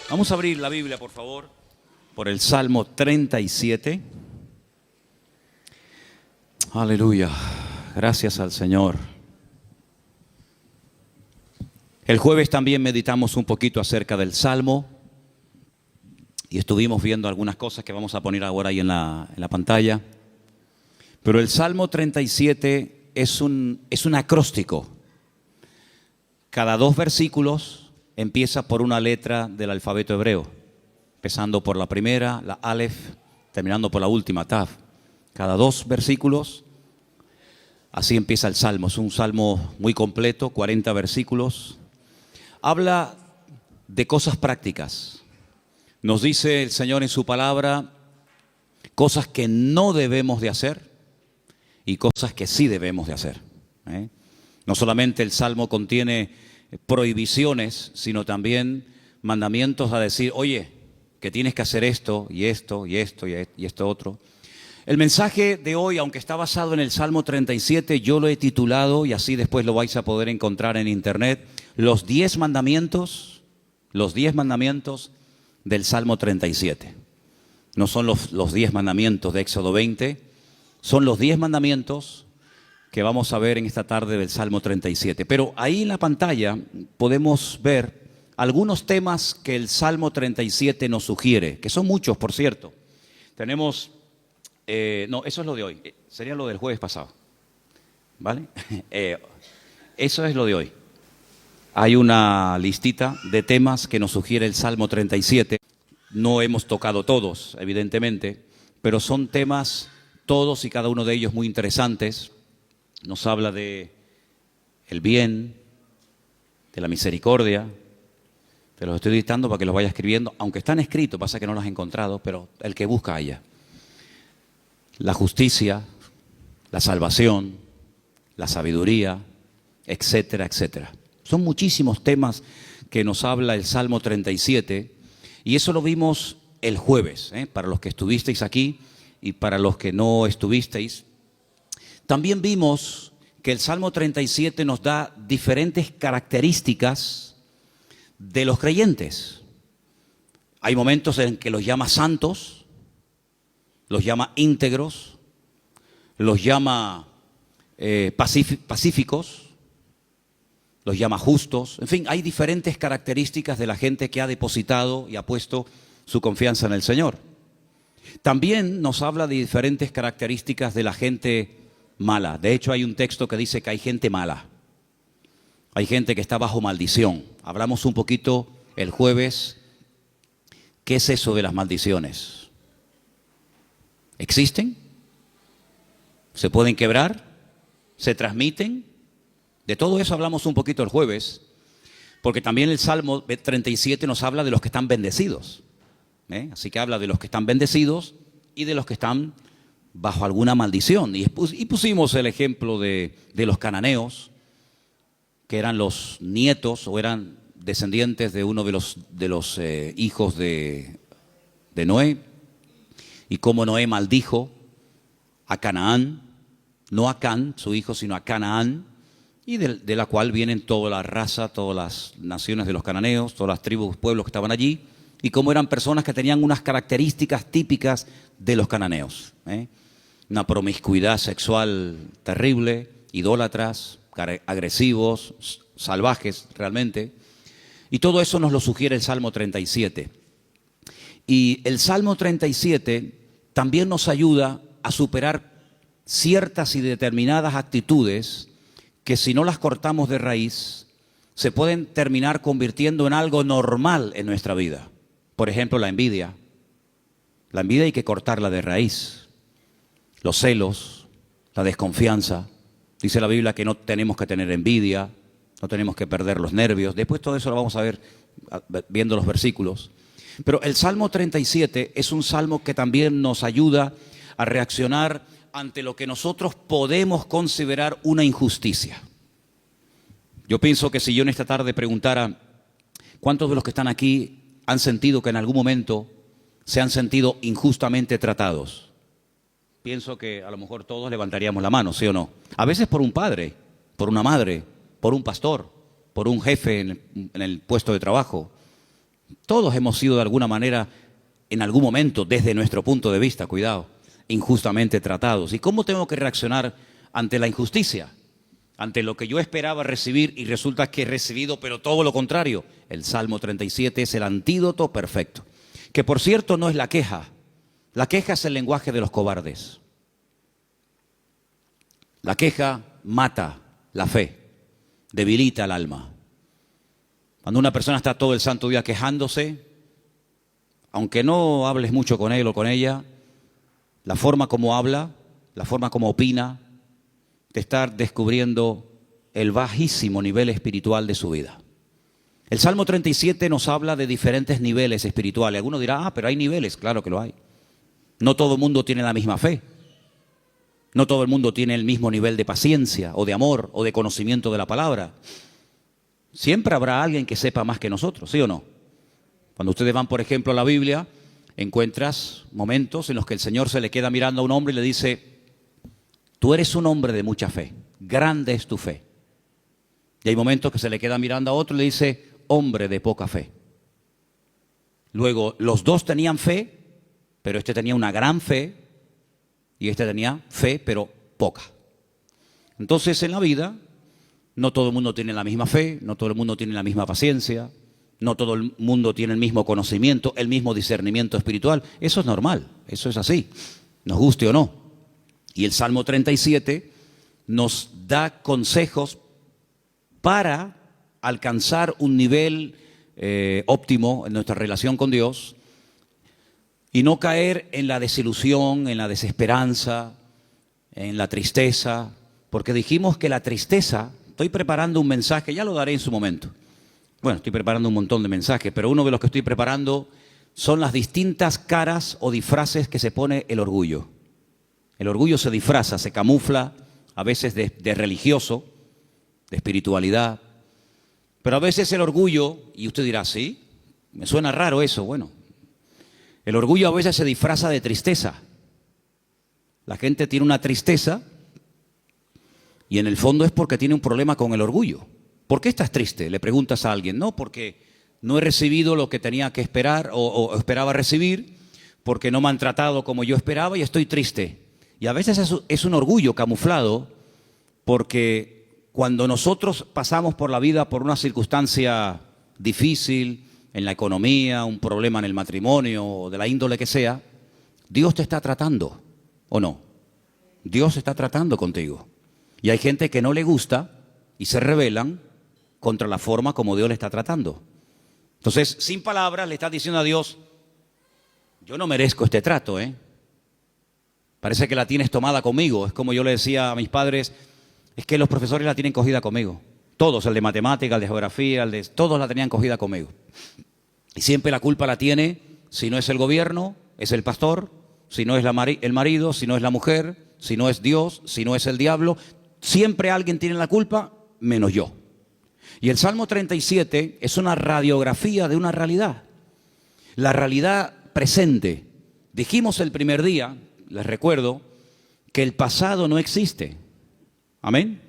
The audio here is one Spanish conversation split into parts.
Vamos a abrir la Biblia, por favor, por el Salmo 37. Aleluya. Gracias al Señor. El jueves también meditamos un poquito acerca del Salmo y estuvimos viendo algunas cosas que vamos a poner ahora ahí en la pantalla. Pero el Salmo 37 es un acróstico. Cada 2 versículos empieza por una letra del alfabeto hebreo, empezando por la primera, la Aleph, terminando por la última, Tav. Cada 2 versículos, así empieza el Salmo. Es un salmo muy completo, 40 versículos. Habla de cosas prácticas. Nos dice el Señor en su palabra cosas que no debemos de hacer y cosas que sí debemos de hacer. No solamente el Salmo contiene prohibiciones, sino también mandamientos a decir, oye, que tienes que hacer esto y esto y esto y esto otro. El mensaje de hoy, aunque está basado en el Salmo 37, yo lo he titulado, y así después lo vais a poder encontrar en internet, los 10 mandamientos del Salmo 37. No son los 10 mandamientos de Éxodo 20, son los 10 mandamientos que vamos a ver en esta tarde del Salmo 37. Pero ahí en la pantalla podemos ver algunos temas que el Salmo 37 nos sugiere, que son muchos, por cierto. Tenemos, no, eso es lo de hoy, sería lo del jueves pasado, ¿vale? Eso es lo de hoy. Hay una listita de temas que nos sugiere el Salmo 37. No hemos tocado todos, evidentemente, pero son temas, todos y cada uno de ellos muy interesantes. Nos habla de el bien, de la misericordia. Te los estoy dictando para que los vayas escribiendo, aunque están escritos, pasa que no los he encontrado, pero el que busca haya. La justicia, la salvación, la sabiduría, etcétera, etcétera. Son muchísimos temas que nos habla el Salmo 37 y eso lo vimos el jueves, para los que estuvisteis aquí y para los que no estuvisteis. También vimos que el Salmo 37 nos da diferentes características de los creyentes. Hay momentos en que los llama santos, los llama íntegros, los llama pacíficos, los llama justos. En fin, hay diferentes características de la gente que ha depositado y ha puesto su confianza en el Señor. También nos habla de diferentes características de la gente mala. De hecho, hay un texto que dice que hay gente mala. Hay gente que está bajo maldición. Hablamos un poquito el jueves. ¿Qué es eso de las maldiciones? ¿Existen? ¿Se pueden quebrar? ¿Se transmiten? De todo eso hablamos un poquito el jueves, porque también el Salmo 37 nos habla de los que están bendecidos. Así que habla de los que están bendecidos y de los que están bajo alguna maldición. Y pusimos el ejemplo de los cananeos, que eran los nietos o eran descendientes de uno de los hijos de Noé, y cómo Noé maldijo a Canaán, no a Can, su hijo, sino a Canaán, y de la cual vienen toda la raza, todas las naciones de los cananeos, todas las tribus, pueblos que estaban allí, y cómo eran personas que tenían unas características típicas de los cananeos. Una promiscuidad sexual terrible, idólatras, agresivos, salvajes realmente. Y todo eso nos lo sugiere el Salmo 37. Y el Salmo 37 también nos ayuda a superar ciertas y determinadas actitudes que si no las cortamos de raíz, se pueden terminar convirtiendo en algo normal en nuestra vida. Por ejemplo, la envidia. La envidia hay que cortarla de raíz. Los celos, la desconfianza. Dice la Biblia que no tenemos que tener envidia, no tenemos que perder los nervios. Después todo eso lo vamos a ver viendo los versículos. Pero el Salmo 37 es un salmo que también nos ayuda a reaccionar ante lo que nosotros podemos considerar una injusticia. Yo pienso que si yo en esta tarde preguntara, ¿cuántos de los que están aquí han sentido que en algún momento se han sentido injustamente tratados? Pienso que a lo mejor todos levantaríamos la mano, ¿sí o no? A veces por un padre, por una madre, por un pastor, por un jefe en el puesto de trabajo, Todos hemos sido de alguna manera, en algún momento, desde nuestro punto de vista, cuidado, injustamente tratados. ¿Y cómo tengo que reaccionar ante la injusticia? Ante lo que yo esperaba recibir y resulta que he recibido, pero todo lo contrario. El Salmo 37 es el antídoto perfecto. Que por cierto no es la queja. La queja es el lenguaje de los cobardes. La queja mata la fe, debilita el alma. Cuando una persona está todo el santo día quejándose, aunque no hables mucho con él o con ella, la forma como habla, la forma como opina, te está descubriendo el bajísimo nivel espiritual de su vida. El Salmo 37 nos habla de diferentes niveles espirituales. Alguno dirá, pero hay niveles, claro que lo hay. No todo el mundo tiene la misma fe. No todo el mundo tiene el mismo nivel de paciencia o de amor o de conocimiento de la palabra. Siempre habrá alguien que sepa más que nosotros, ¿sí o no? Cuando ustedes van, por ejemplo, a la Biblia, encuentras momentos en los que el Señor se le queda mirando a un hombre y le dice: tú eres un hombre de mucha fe, grande es tu fe. Y hay momentos que se le queda mirando a otro y le dice: hombre de poca fe. Luego, los dos tenían fe, pero este tenía una gran fe y este tenía fe, pero poca. Entonces, en la vida, no todo el mundo tiene la misma fe, no todo el mundo tiene la misma paciencia, no todo el mundo tiene el mismo conocimiento, el mismo discernimiento espiritual. Eso es normal, eso es así, nos guste o no. Y el Salmo 37 nos da consejos para alcanzar un nivel óptimo en nuestra relación con Dios y no caer en la desilusión, en la desesperanza, en la tristeza, porque dijimos que la tristeza, estoy preparando un mensaje, ya lo daré en su momento. Bueno, estoy preparando un montón de mensajes, pero uno de los que estoy preparando son las distintas caras o disfraces que se pone el orgullo. El orgullo se disfraza, se camufla, a veces de religioso, de espiritualidad, pero a veces el orgullo, y usted dirá, ¿sí? Me suena raro eso. Bueno, el orgullo a veces se disfraza de tristeza. La gente tiene una tristeza y en el fondo es porque tiene un problema con el orgullo. ¿Por qué estás triste? Le preguntas a alguien. No, porque no he recibido lo que tenía que esperar o esperaba recibir, porque no me han tratado como yo esperaba y estoy triste. Y a veces es un orgullo camuflado, porque cuando nosotros pasamos por la vida por una circunstancia difícil, en la economía, un problema en el matrimonio, o de la índole que sea, Dios te está tratando, ¿o no? Dios está tratando contigo. Y hay gente que no le gusta y se rebelan contra la forma como Dios le está tratando. Entonces, sin palabras, le estás diciendo a Dios: yo no merezco este trato, Parece que la tienes tomada conmigo. Es como yo le decía a mis padres: es que los profesores la tienen cogida conmigo. Todos, el de matemática, el de geografía, todos la tenían cogida conmigo. Y siempre la culpa la tiene, si no es el gobierno, es el pastor, si no es el marido, si no es la mujer, si no es Dios, si no es el diablo. Siempre alguien tiene la culpa, menos yo. Y el Salmo 37 es una radiografía de una realidad. La realidad presente. Dijimos el primer día, les recuerdo, que el pasado no existe. Amén.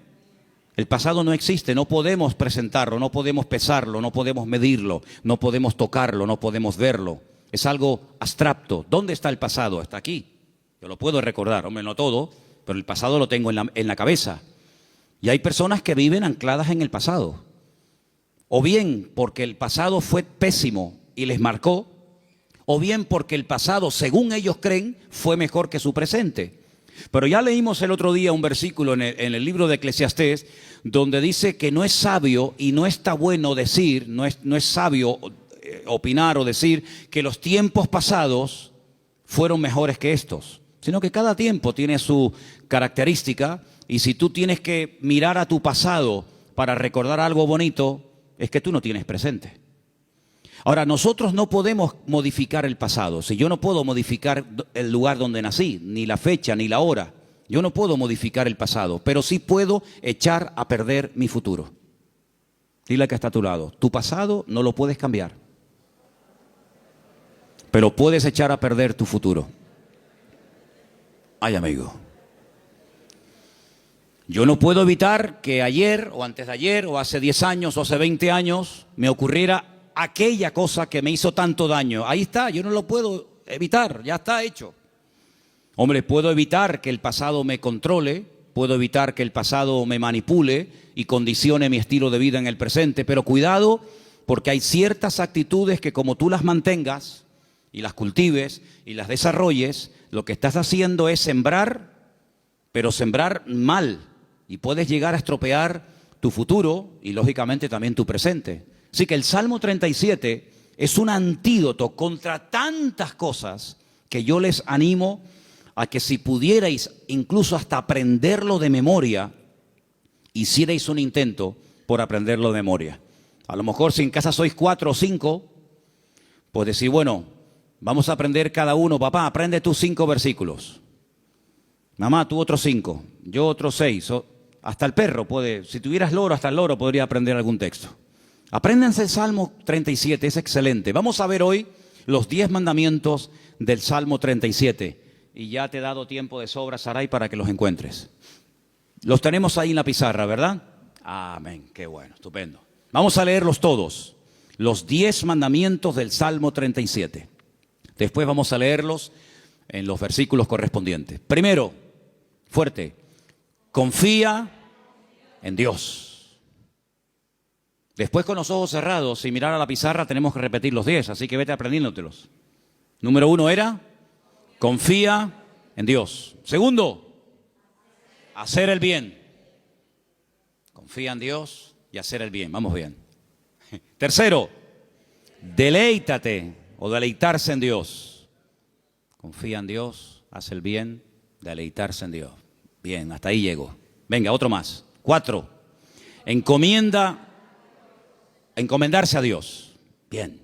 El pasado no existe, no podemos presentarlo, no podemos pesarlo, no podemos medirlo, no podemos tocarlo, no podemos verlo. Es algo abstracto. ¿Dónde está el pasado? Está aquí. Yo lo puedo recordar, hombre, no todo, pero el pasado lo tengo en la cabeza. Y hay personas que viven ancladas en el pasado. O bien porque el pasado fue pésimo y les marcó, o bien porque el pasado, según ellos creen, fue mejor que su presente. Pero ya leímos el otro día un versículo en el libro de Eclesiastés, donde dice que no es sabio y no está bueno decir, no es sabio opinar o decir que los tiempos pasados fueron mejores que estos, sino que cada tiempo tiene su característica, y si tú tienes que mirar a tu pasado para recordar algo bonito, es que tú no tienes presente. Ahora, nosotros no podemos modificar el pasado. Si yo no puedo modificar el lugar donde nací, ni la fecha, ni la hora, yo no puedo modificar el pasado, pero sí puedo echar a perder mi futuro. Dile al que está a tu lado: tu pasado no lo puedes cambiar, pero puedes echar a perder tu futuro. Ay, amigo. Yo no puedo evitar que ayer, o antes de ayer, o hace 10 años, o hace 20 años, me ocurriera aquella cosa que me hizo tanto daño. Ahí está, yo no lo puedo evitar, ya está hecho. Hombre, puedo evitar que el pasado me controle, puedo evitar que el pasado me manipule y condicione mi estilo de vida en el presente, pero cuidado, porque hay ciertas actitudes que como tú las mantengas y las cultives y las desarrolles, lo que estás haciendo es sembrar, pero sembrar mal, y puedes llegar a estropear tu futuro y lógicamente también tu presente. Así que el Salmo 37 es un antídoto contra tantas cosas que yo les animo a que si pudierais incluso hasta aprenderlo de memoria, hicierais un intento por aprenderlo de memoria. A lo mejor si en casa sois 4 o 5, pues decir, bueno, vamos a aprender cada uno, papá, aprende tú 5 versículos. Mamá, tú otros 5, yo otros 6. Hasta el perro puede, si tuvieras loro, hasta el loro podría aprender algún texto. Apréndanse el Salmo 37, es excelente. Vamos a ver hoy los 10 mandamientos del Salmo 37. Y ya te he dado tiempo de sobra, Saray, para que los encuentres. Los tenemos ahí en la pizarra, ¿verdad? Amén, qué bueno, estupendo. Vamos a leerlos todos, los 10 mandamientos del Salmo 37. Después vamos a leerlos en los versículos correspondientes. Primero, fuerte, confía en Dios. Después, con los ojos cerrados, sin mirar a la pizarra, tenemos que repetir los 10, así que vete aprendiéndotelos. Número 1 era, confía en Dios. Segundo, hacer el bien. Confía en Dios y hacer el bien. Vamos bien. Tercero, deleítate o deleitarse en Dios. Confía en Dios, haz el bien, deleitarse en Dios. Bien, hasta ahí llego. Venga, otro más. 4, encomendarse a Dios. Bien,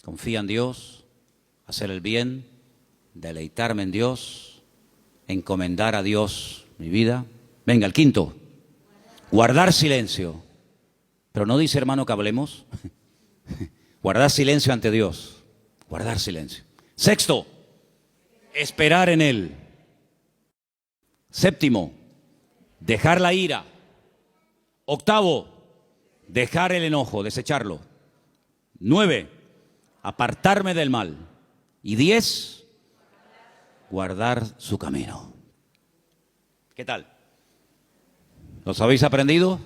confía en Dios, hacer el bien, deleitarme en Dios, encomendar a Dios mi vida. Venga, el 5, guardar silencio. Pero no dice, hermano, que hablemos. Guardar silencio ante Dios. Guardar silencio. 6, esperar en Él. 7, dejar la ira. 8, dejar el enojo, desecharlo. 9, apartarme del mal. Y 10, guardar su camino. ¿Qué tal? ¿Los habéis aprendido?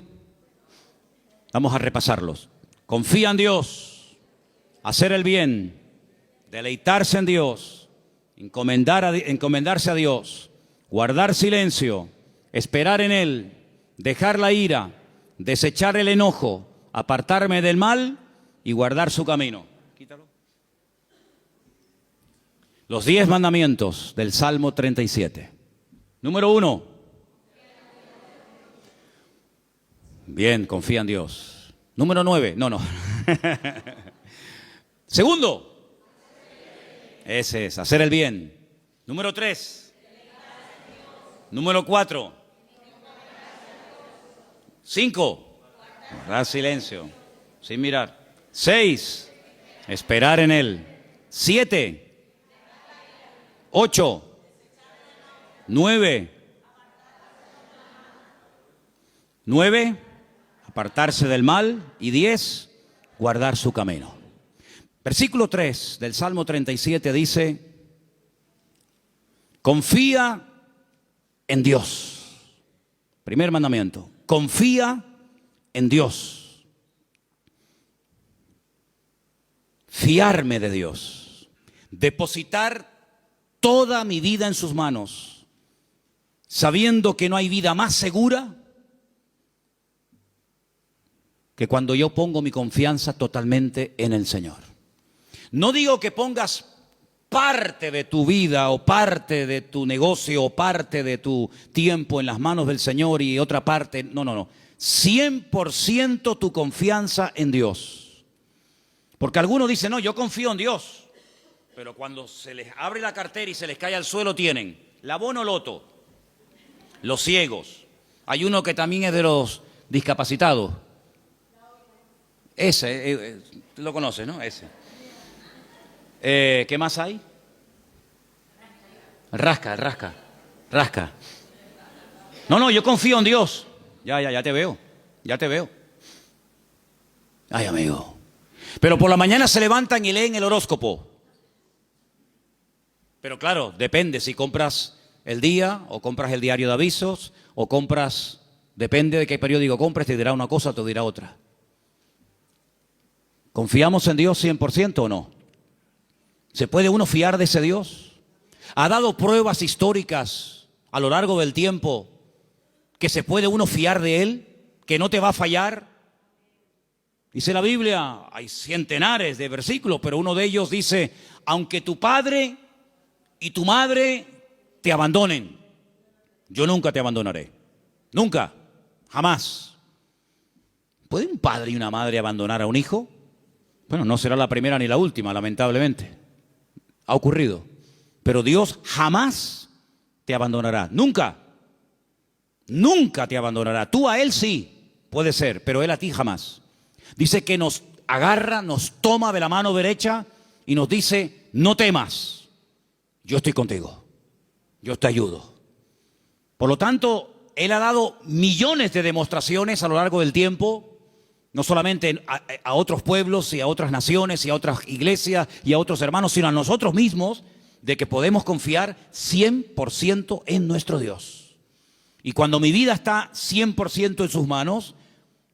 Vamos a repasarlos. Confía en Dios, hacer el bien, deleitarse en Dios, encomendarse a Dios, guardar silencio, esperar en Él, dejar la ira, desechar el enojo, apartarme del mal y guardar su camino. Quítalo. Los 10 mandamientos del Salmo 37. Número 1. Bien, confía en Dios. Número 9. No. Segundo. Ese es, hacer el bien. Número 3. Número 4. 5. Guardar silencio, sin mirar. 6. Esperar en Él. 7. 8. 9. 9. Apartarse del mal. Y 10. Guardar su camino. Versículo 3 del Salmo 37 dice, confía en Dios. Primer mandamiento, confía en Dios. Fiarme de Dios. Depositar toda mi vida en sus manos, sabiendo que no hay vida más segura que cuando yo pongo mi confianza totalmente en el Señor. No digo que pongas parte de tu vida o parte de tu negocio o parte de tu tiempo en las manos del Señor y otra parte, no. 100% tu confianza en Dios. Porque algunos dicen, no, yo confío en Dios. Pero cuando se les abre la cartera y se les cae al suelo tienen la bono loto, los ciegos. Hay uno que también es de los discapacitados. Ese, lo conoces, ¿no? Ese. ¿Qué más hay? Rasca. No, yo confío en Dios. Ya te veo. Ay, amigo. Pero por la mañana se levantan y leen el horóscopo. Pero claro, depende si compras el día o compras el diario de avisos o compras, depende de qué periódico compres, te dirá una cosa o te dirá otra. ¿Confiamos en Dios 100% o no? ¿Se puede uno fiar de ese Dios? ¿Ha dado pruebas históricas a lo largo del tiempo que se puede uno fiar de Él? ¿Que no te va a fallar? Dice la Biblia, hay centenares de versículos, pero uno de ellos dice, aunque tu padre y tu madre te abandonen, yo nunca te abandonaré. Nunca, jamás. ¿Puede un padre y una madre abandonar a un hijo? Bueno, no será la primera ni la última, lamentablemente. Ha ocurrido. Pero Dios jamás te abandonará. Nunca. Nunca te abandonará. Tú a Él sí, puede ser, pero Él a ti jamás. Dice que nos agarra, nos toma de la mano derecha y nos dice, no temas, yo estoy contigo, yo te ayudo. Por lo tanto, Él ha dado millones de demostraciones a lo largo del tiempo, no solamente a otros pueblos y a otras naciones y a otras iglesias y a otros hermanos, sino a nosotros mismos, de que podemos confiar 100% en nuestro Dios. Y cuando mi vida está 100% en sus manos,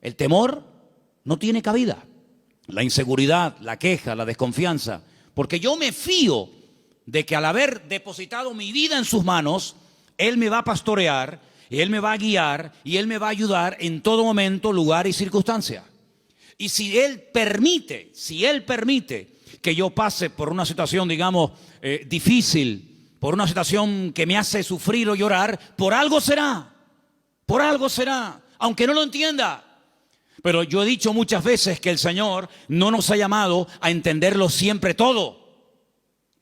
el temor no tiene cabida. La inseguridad, la queja, la desconfianza. Porque yo me fío de que al haber depositado mi vida en sus manos, Él me va a pastorear, y Él me va a guiar, y Él me va a ayudar en todo momento, lugar y circunstancia. Y si Él permite que yo pase por una situación, digamos, difícil, por una situación que me hace sufrir o llorar, por algo será, aunque no lo entienda. Pero yo he dicho muchas veces que el Señor no nos ha llamado a entenderlo siempre todo,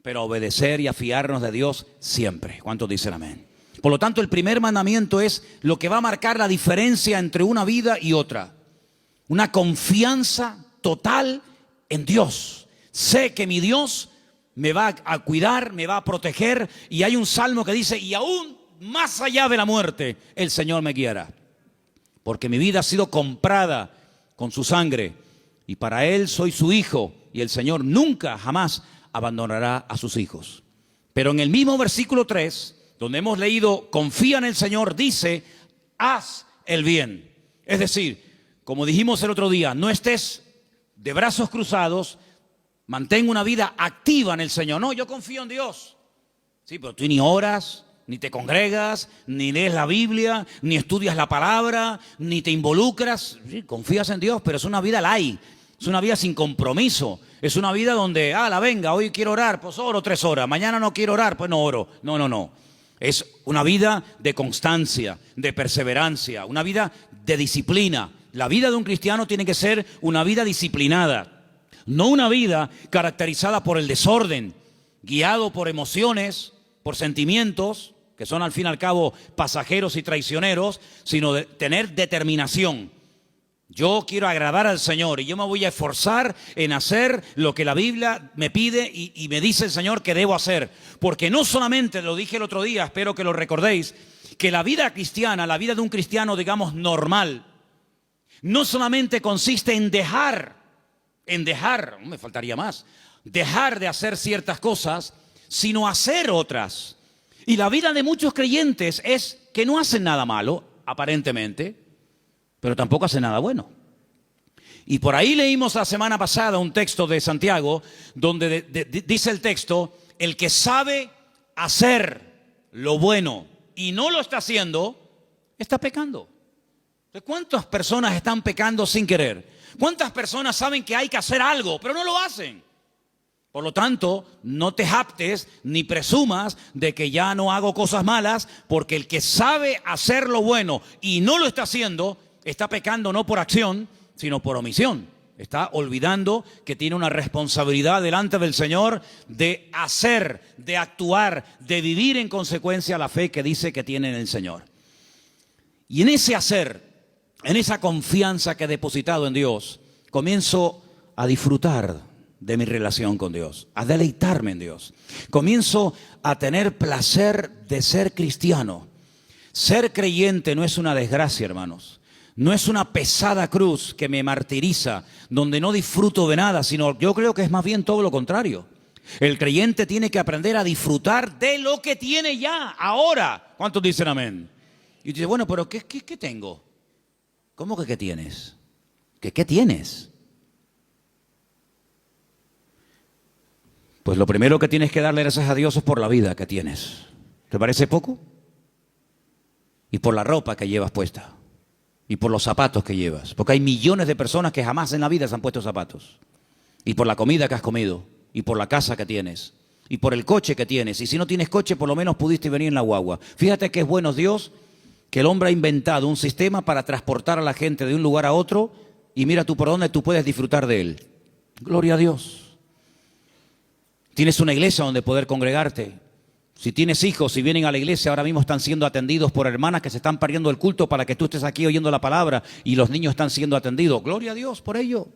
pero a obedecer y a fiarnos de Dios siempre. ¿Cuántos dicen amén? Por lo tanto, el primer mandamiento es lo que va a marcar la diferencia entre una vida y otra. Una confianza total en Dios. Sé que mi Dios me va a cuidar, me va a proteger, y hay un salmo que dice, y aún más allá de la muerte, el Señor me guiará. Porque mi vida ha sido comprada con su sangre, y para Él soy su hijo, y el Señor nunca, jamás abandonará a sus hijos. Pero en el mismo versículo 3, donde hemos leído, confía en el Señor, dice, haz el bien. Es decir, como dijimos el otro día, no estés de brazos cruzados, mantén una vida activa en el Señor. No, yo confío en Dios. Sí, pero tú ni oras, ni te congregas, ni lees la Biblia, ni estudias la palabra, ni te involucras. Sí, confías en Dios, pero es una vida light, es una vida sin compromiso. Es una vida donde, la venga, hoy quiero orar, pues oro 3 horas. Mañana no quiero orar, pues no oro. No. Es una vida de constancia, de perseverancia, una vida de disciplina. La vida de un cristiano tiene que ser una vida disciplinada, no una vida caracterizada por el desorden, guiado por emociones, por sentimientos, que son al fin y al cabo pasajeros y traicioneros, sino de tener determinación. Yo quiero agradar al Señor y yo me voy a esforzar en hacer lo que la Biblia me pide y me dice el Señor que debo hacer. Porque no solamente, lo dije el otro día, espero que lo recordéis, que la vida cristiana, la vida de un cristiano, digamos, normal, no solamente consiste en dejar, me faltaría más, dejar de hacer ciertas cosas, sino hacer otras. Y la vida de muchos creyentes es que no hacen nada malo, aparentemente, pero tampoco hacen nada bueno. Y por ahí leímos la semana pasada un texto de Santiago, donde dice el texto, el que sabe hacer lo bueno y no lo está haciendo, está pecando. ¿Cuántas personas están pecando sin querer? ¿Cuántas personas saben que hay que hacer algo, pero no lo hacen? Por lo tanto, no te jactes ni presumas de que ya no hago cosas malas, porque el que sabe hacer lo bueno y no lo está haciendo, está pecando no por acción, sino por omisión. Está olvidando que tiene una responsabilidad delante del Señor de hacer, de actuar, de vivir en consecuencia la fe que dice que tiene en el Señor. Y en ese hacer, en esa confianza que he depositado en Dios, comienzo a disfrutar de mi relación con Dios, a deleitarme en Dios. Comienzo a tener placer de ser cristiano. Ser creyente no es una desgracia, hermanos. No es una pesada cruz que me martiriza, donde no disfruto de nada, sino yo creo que es más bien todo lo contrario. El creyente tiene que aprender a disfrutar de lo que tiene ya, ahora. ¿Cuántos dicen amén? Y dice, bueno, pero ¿qué tengo? ¿Cómo que qué tienes? ¿Qué tienes? Pues lo primero que tienes que darle gracias a Dios es por la vida que tienes. ¿Te parece poco? Y por la ropa que llevas puesta. Y por los zapatos que llevas. Porque hay millones de personas que jamás en la vida se han puesto zapatos. Y por la comida que has comido. Y por la casa que tienes. Y por el coche que tienes. Y si no tienes coche, por lo menos pudiste venir en la guagua. Fíjate que es bueno Dios que el hombre ha inventado un sistema para transportar a la gente de un lugar a otro. Y mira tú por dónde tú puedes disfrutar de él. Gloria a Dios. Tienes una iglesia donde poder congregarte. Si tienes hijos, si vienen a la iglesia, ahora mismo están siendo atendidos por hermanas que se están perdiendo el culto para que tú estés aquí oyendo la palabra y los niños están siendo atendidos. Gloria a Dios por ello.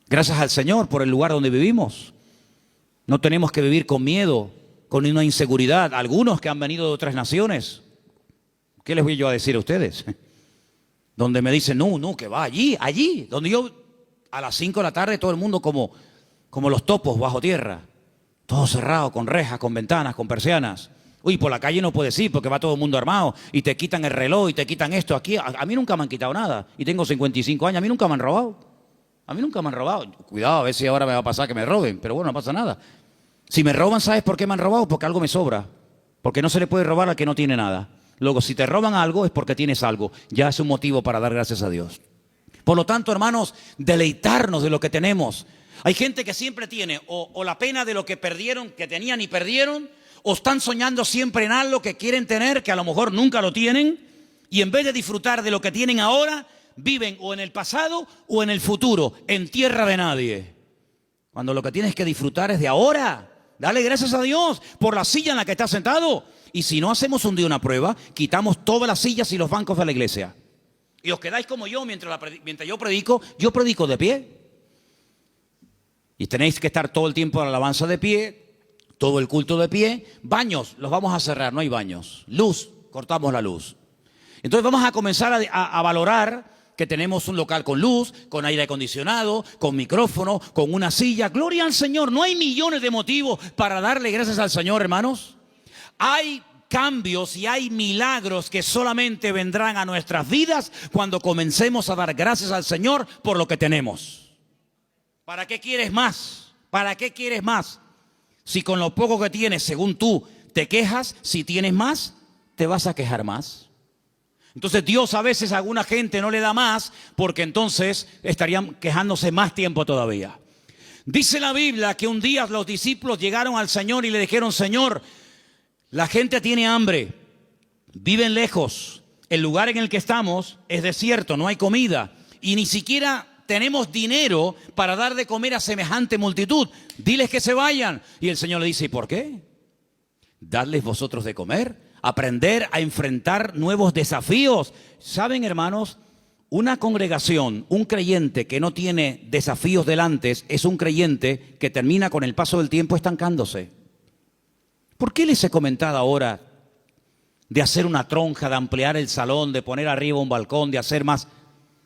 Gracias al Señor por el lugar donde vivimos. No tenemos que vivir con miedo, con una inseguridad. Algunos que han venido de otras naciones, ¿qué les voy yo a decir a ustedes? Donde me dicen, no, que va allí. Donde yo a las 5 de la tarde todo el mundo como los topos bajo tierra. Todo cerrado, con rejas, con ventanas, con persianas. Uy, por la calle no puedes ir porque va todo el mundo armado y te quitan el reloj y te quitan esto. Aquí a mí nunca me han quitado nada y tengo 55 años, a mí nunca me han robado. A mí nunca me han robado. Cuidado, a ver si ahora me va a pasar que me roben, pero bueno, no pasa nada. Si me roban, ¿sabes por qué me han robado? Porque algo me sobra. Porque no se le puede robar al que no tiene nada. Luego, si te roban algo es porque tienes algo. Ya es un motivo para dar gracias a Dios. Por lo tanto, hermanos, deleitarnos de lo que tenemos. Hay gente que siempre tiene o la pena de lo que perdieron, que tenían y perdieron, o están soñando siempre en algo que quieren tener, que a lo mejor nunca lo tienen, y en vez de disfrutar de lo que tienen ahora, viven o en el pasado o en el futuro, en tierra de nadie. Cuando lo que tienes que disfrutar es de ahora. Dale gracias a Dios por la silla en la que estás sentado. Y si no hacemos un día una prueba, quitamos todas las sillas y los bancos de la iglesia. Y os quedáis como yo mientras yo predico de pie. Y tenéis que estar todo el tiempo en la alabanza de pie, todo el culto de pie. Baños, los vamos a cerrar, no hay baños. Luz, cortamos la luz. Entonces vamos a comenzar a valorar que tenemos un local con luz, con aire acondicionado, con micrófono, con una silla. Gloria al Señor, no hay millones de motivos para darle gracias al Señor, hermanos. Hay cambios y hay milagros que solamente vendrán a nuestras vidas cuando comencemos a dar gracias al Señor por lo que tenemos. ¿Para qué quieres más? ¿Para qué quieres más? Si con lo poco que tienes, según tú, te quejas, si tienes más, te vas a quejar más. Entonces Dios a veces a alguna gente no le da más porque entonces estarían quejándose más tiempo todavía. Dice la Biblia que un día los discípulos llegaron al Señor y le dijeron, Señor, la gente tiene hambre, viven lejos, el lugar en el que estamos es desierto, no hay comida y ni siquiera tenemos dinero para dar de comer a semejante multitud. Diles que se vayan. Y el Señor le dice, ¿y por qué? Darles vosotros de comer, aprender a enfrentar nuevos desafíos. ¿Saben, hermanos? Una congregación, un creyente que no tiene desafíos delante es un creyente que termina con el paso del tiempo estancándose. ¿Por qué les he comentado ahora de hacer una tronja, de ampliar el salón, de poner arriba un balcón, de hacer más?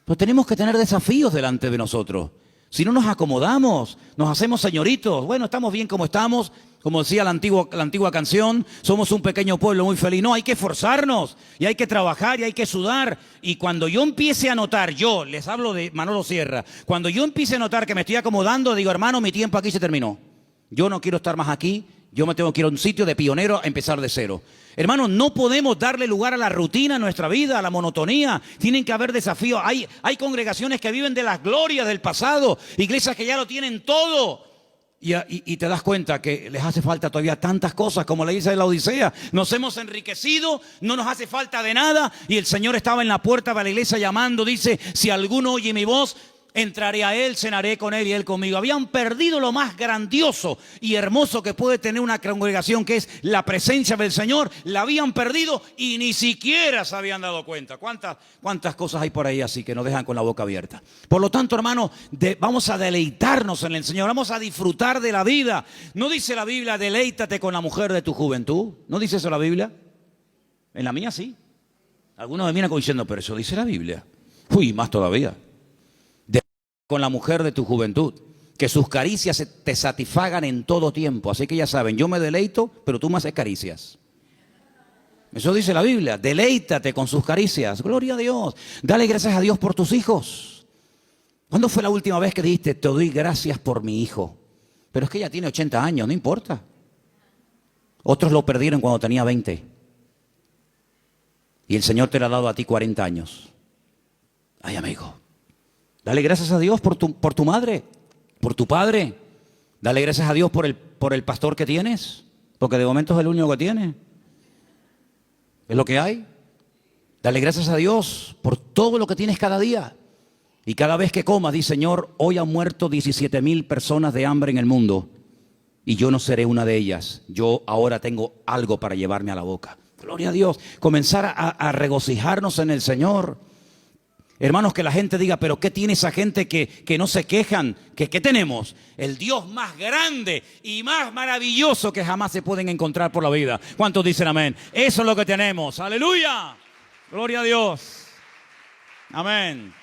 Pues tenemos que tener desafíos delante de nosotros. Si no nos acomodamos, nos hacemos señoritos. Bueno, estamos bien como estamos, como decía la antigua canción, somos un pequeño pueblo muy feliz. No, hay que esforzarnos y hay que trabajar y hay que sudar. Y cuando yo empiece a notar, yo les hablo de Manolo Sierra, cuando yo empiece a notar que me estoy acomodando, digo, hermano, mi tiempo aquí se terminó. Yo no quiero estar más aquí, yo me tengo que ir a un sitio de pionero a empezar de cero. Hermanos, no podemos darle lugar a la rutina en nuestra vida, a la monotonía. Tienen que haber desafíos. Hay congregaciones que viven de las glorias del pasado, iglesias que ya lo tienen todo. Y te das cuenta que les hace falta todavía tantas cosas, como le dice de la Odisea. Nos hemos enriquecido, no nos hace falta de nada. Y el Señor estaba en la puerta de la iglesia llamando, dice, si alguno oye mi voz, entraré a él, cenaré con él y él conmigo. Habían perdido lo más grandioso y hermoso que puede tener una congregación, que es la presencia del Señor. La habían perdido y ni siquiera se habían dado cuenta. ¿Cuántas cosas hay por ahí así que nos dejan con la boca abierta? Por lo tanto, hermano, vamos a deleitarnos en el Señor. Vamos a disfrutar de la vida. ¿No dice la Biblia, deleítate con la mujer de tu juventud? ¿No dice eso la Biblia? En la mía sí. Algunos me miran como diciendo, pero eso dice la Biblia. Uy, más todavía. Con la mujer de tu juventud, que sus caricias te satisfagan en todo tiempo. Así que ya saben, yo me deleito, pero tú me haces caricias. Eso dice la Biblia, deleítate con sus caricias. Gloria a Dios. Dale gracias a Dios por tus hijos. ¿Cuándo fue la última vez que dijiste, te doy gracias por mi hijo? Pero es que ella tiene 80 años, no importa. Otros lo perdieron cuando tenía 20. Y el Señor te lo ha dado a ti 40 años. Ay, amigo. Dale gracias a Dios por tu madre, por tu padre. Dale gracias a Dios por el pastor que tienes, porque de momento es el único que tiene. Es lo que hay. Dale gracias a Dios por todo lo que tienes cada día. Y cada vez que comas, di, Señor, hoy han muerto 17,000 personas de hambre en el mundo y yo no seré una de ellas. Yo ahora tengo algo para llevarme a la boca. Gloria a Dios. Comenzar a regocijarnos en el Señor. Hermanos, que la gente diga, pero ¿qué tiene esa gente que no se quejan? ¿Qué tenemos? El Dios más grande y más maravilloso que jamás se pueden encontrar por la vida. ¿Cuántos dicen amén? Eso es lo que tenemos. ¡Aleluya! Gloria a Dios. Amén.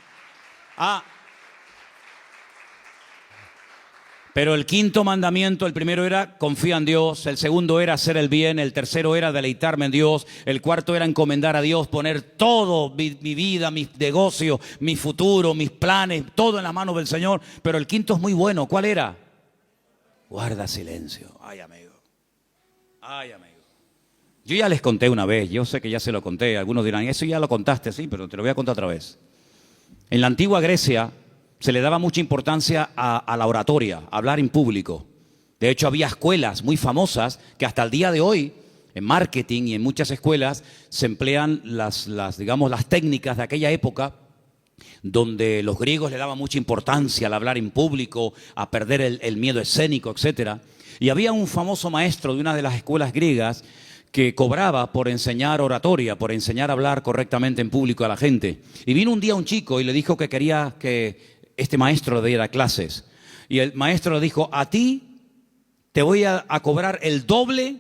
Pero el quinto mandamiento, el primero era confía en Dios, el segundo era hacer el bien, el tercero era deleitarme en Dios, el cuarto era encomendar a Dios, poner todo, mi vida, mis negocios, mi futuro, mis planes, todo en las manos del Señor. Pero el quinto es muy bueno. ¿Cuál era? Guarda silencio. Ay, amigo. Ay, amigo. Yo ya les conté una vez, yo sé que ya se lo conté. Algunos dirán, eso ya lo contaste, sí, pero te lo voy a contar otra vez. En la antigua Grecia se le daba mucha importancia a la oratoria, a hablar en público. De hecho, había escuelas muy famosas que hasta el día de hoy, en marketing y en muchas escuelas, se emplean las técnicas de aquella época, donde los griegos le daban mucha importancia al hablar en público, a perder el miedo escénico, etc. Y había un famoso maestro de una de las escuelas griegas que cobraba por enseñar oratoria, por enseñar a hablar correctamente en público a la gente. Y vino un día un chico y le dijo que quería que este maestro le diera clases. Y el maestro le dijo, a ti te voy a cobrar el doble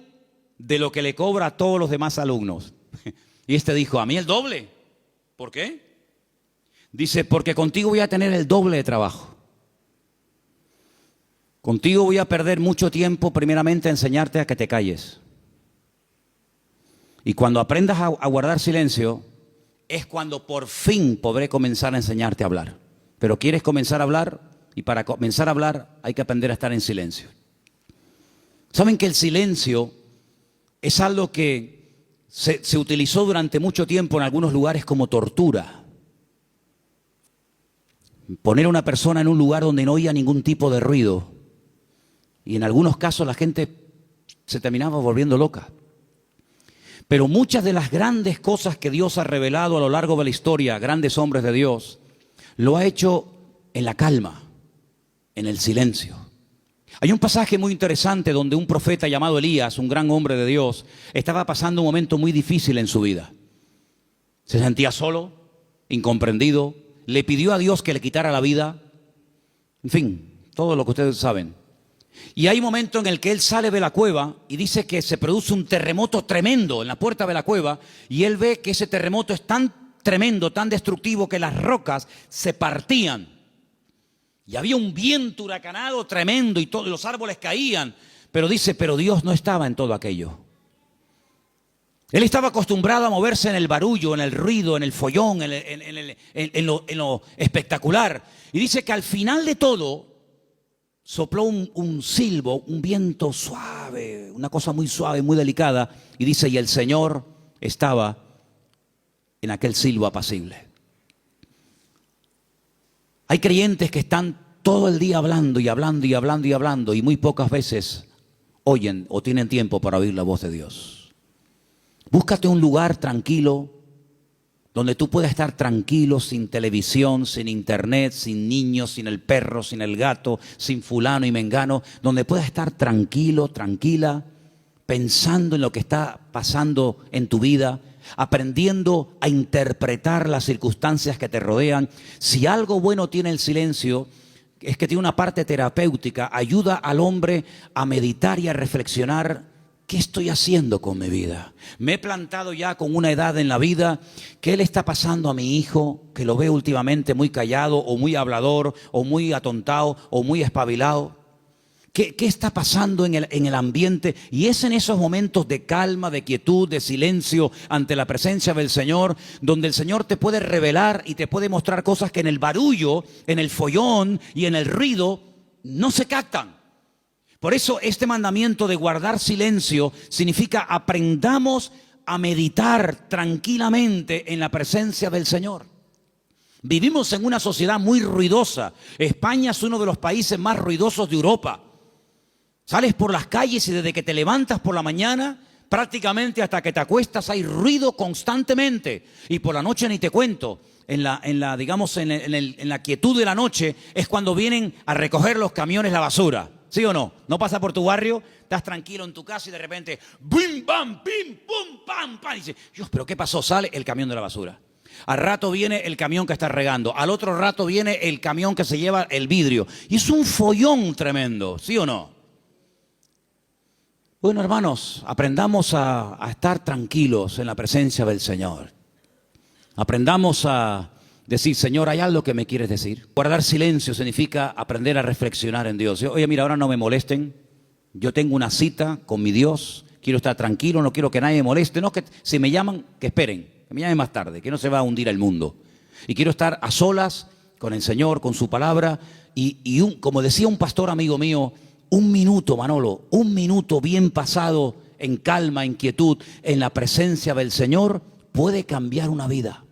de lo que le cobra a todos los demás alumnos. Y este dijo, ¿a mí el doble? ¿Por qué? Dice, porque contigo voy a tener el doble de trabajo. Contigo voy a perder mucho tiempo, primeramente, a enseñarte a que te calles. Y cuando aprendas a guardar silencio, es cuando por fin podré comenzar a enseñarte a hablar. Pero quieres comenzar a hablar, y para comenzar a hablar hay que aprender a estar en silencio. ¿Saben que el silencio es algo que se utilizó durante mucho tiempo en algunos lugares como tortura? Poner a una persona en un lugar donde no oía ningún tipo de ruido. Y en algunos casos la gente se terminaba volviendo loca. Pero muchas de las grandes cosas que Dios ha revelado a lo largo de la historia, grandes hombres de Dios, lo ha hecho en la calma, en el silencio. Hay un pasaje muy interesante donde un profeta llamado Elías, un gran hombre de Dios, estaba pasando un momento muy difícil en su vida. Se sentía solo, incomprendido, le pidió a Dios que le quitara la vida. En fin, todo lo que ustedes saben. Y hay un momento en el que él sale de la cueva y dice que se produce un terremoto tremendo en la puerta de la cueva, y él ve que ese terremoto es tan tremendo, tan destructivo, que las rocas se partían. Y había un viento huracanado tremendo y todos los árboles caían. Pero dice, pero Dios no estaba en todo aquello. Él estaba acostumbrado a moverse en el barullo, en el ruido, en el follón, en lo espectacular. Y dice que al final de todo sopló un silbo, un viento suave, una cosa muy suave, muy delicada. Y dice, y el Señor estaba en aquel silbo apacible. Hay creyentes que están todo el día hablando y hablando y hablando y hablando, y muy pocas veces oyen o tienen tiempo para oír la voz de Dios. Búscate un lugar tranquilo, donde tú puedas estar tranquilo, sin televisión, sin internet, sin niños, sin el perro, sin el gato, sin fulano y mengano, donde puedas estar tranquilo, tranquila, pensando en lo que está pasando en tu vida, aprendiendo a interpretar las circunstancias que te rodean. Si algo bueno tiene el silencio, es que tiene una parte terapéutica, ayuda al hombre a meditar y a reflexionar ¿qué estoy haciendo con mi vida? Me he plantado ya con una edad en la vida. ¿Qué le está pasando a mi hijo? Que lo veo últimamente muy callado, o muy hablador, o muy atontado, o muy espabilado. ¿Qué está pasando en el ambiente? Y es en esos momentos de calma, de quietud, de silencio ante la presencia del Señor, donde el Señor te puede revelar y te puede mostrar cosas que en el barullo, en el follón y en el ruido no se captan. Por eso este mandamiento de guardar silencio significa aprendamos a meditar tranquilamente en la presencia del Señor. Vivimos en una sociedad muy ruidosa. España es uno de los países más ruidosos de Europa. Sales por las calles y desde que te levantas por la mañana, prácticamente hasta que te acuestas, hay ruido constantemente. Y por la noche ni te cuento. En la quietud de la noche es cuando vienen a recoger los camiones la basura. ¿Sí o no? No pasa por tu barrio, estás tranquilo en tu casa y de repente ¡bim, bam, bim, pum, pam, pam! Y dices, Dios, ¿pero qué pasó? Sale el camión de la basura. Al rato viene el camión que está regando. Al otro rato viene el camión que se lleva el vidrio. Y es un follón tremendo, ¿sí o no? Bueno, hermanos, aprendamos a estar tranquilos en la presencia del Señor. Aprendamos a decir, Señor, ¿hay algo que me quieres decir? Guardar silencio significa aprender a reflexionar en Dios. Oye, mira, ahora no me molesten. Yo tengo una cita con mi Dios. Quiero estar tranquilo, no quiero que nadie me moleste. No, que si me llaman, que esperen. Que me llamen más tarde, que no se va a hundir el mundo. Y quiero estar a solas con el Señor, con su palabra. Como decía un pastor amigo mío, un minuto, Manolo, un minuto bien pasado en calma, en quietud, en la presencia del Señor, puede cambiar una vida.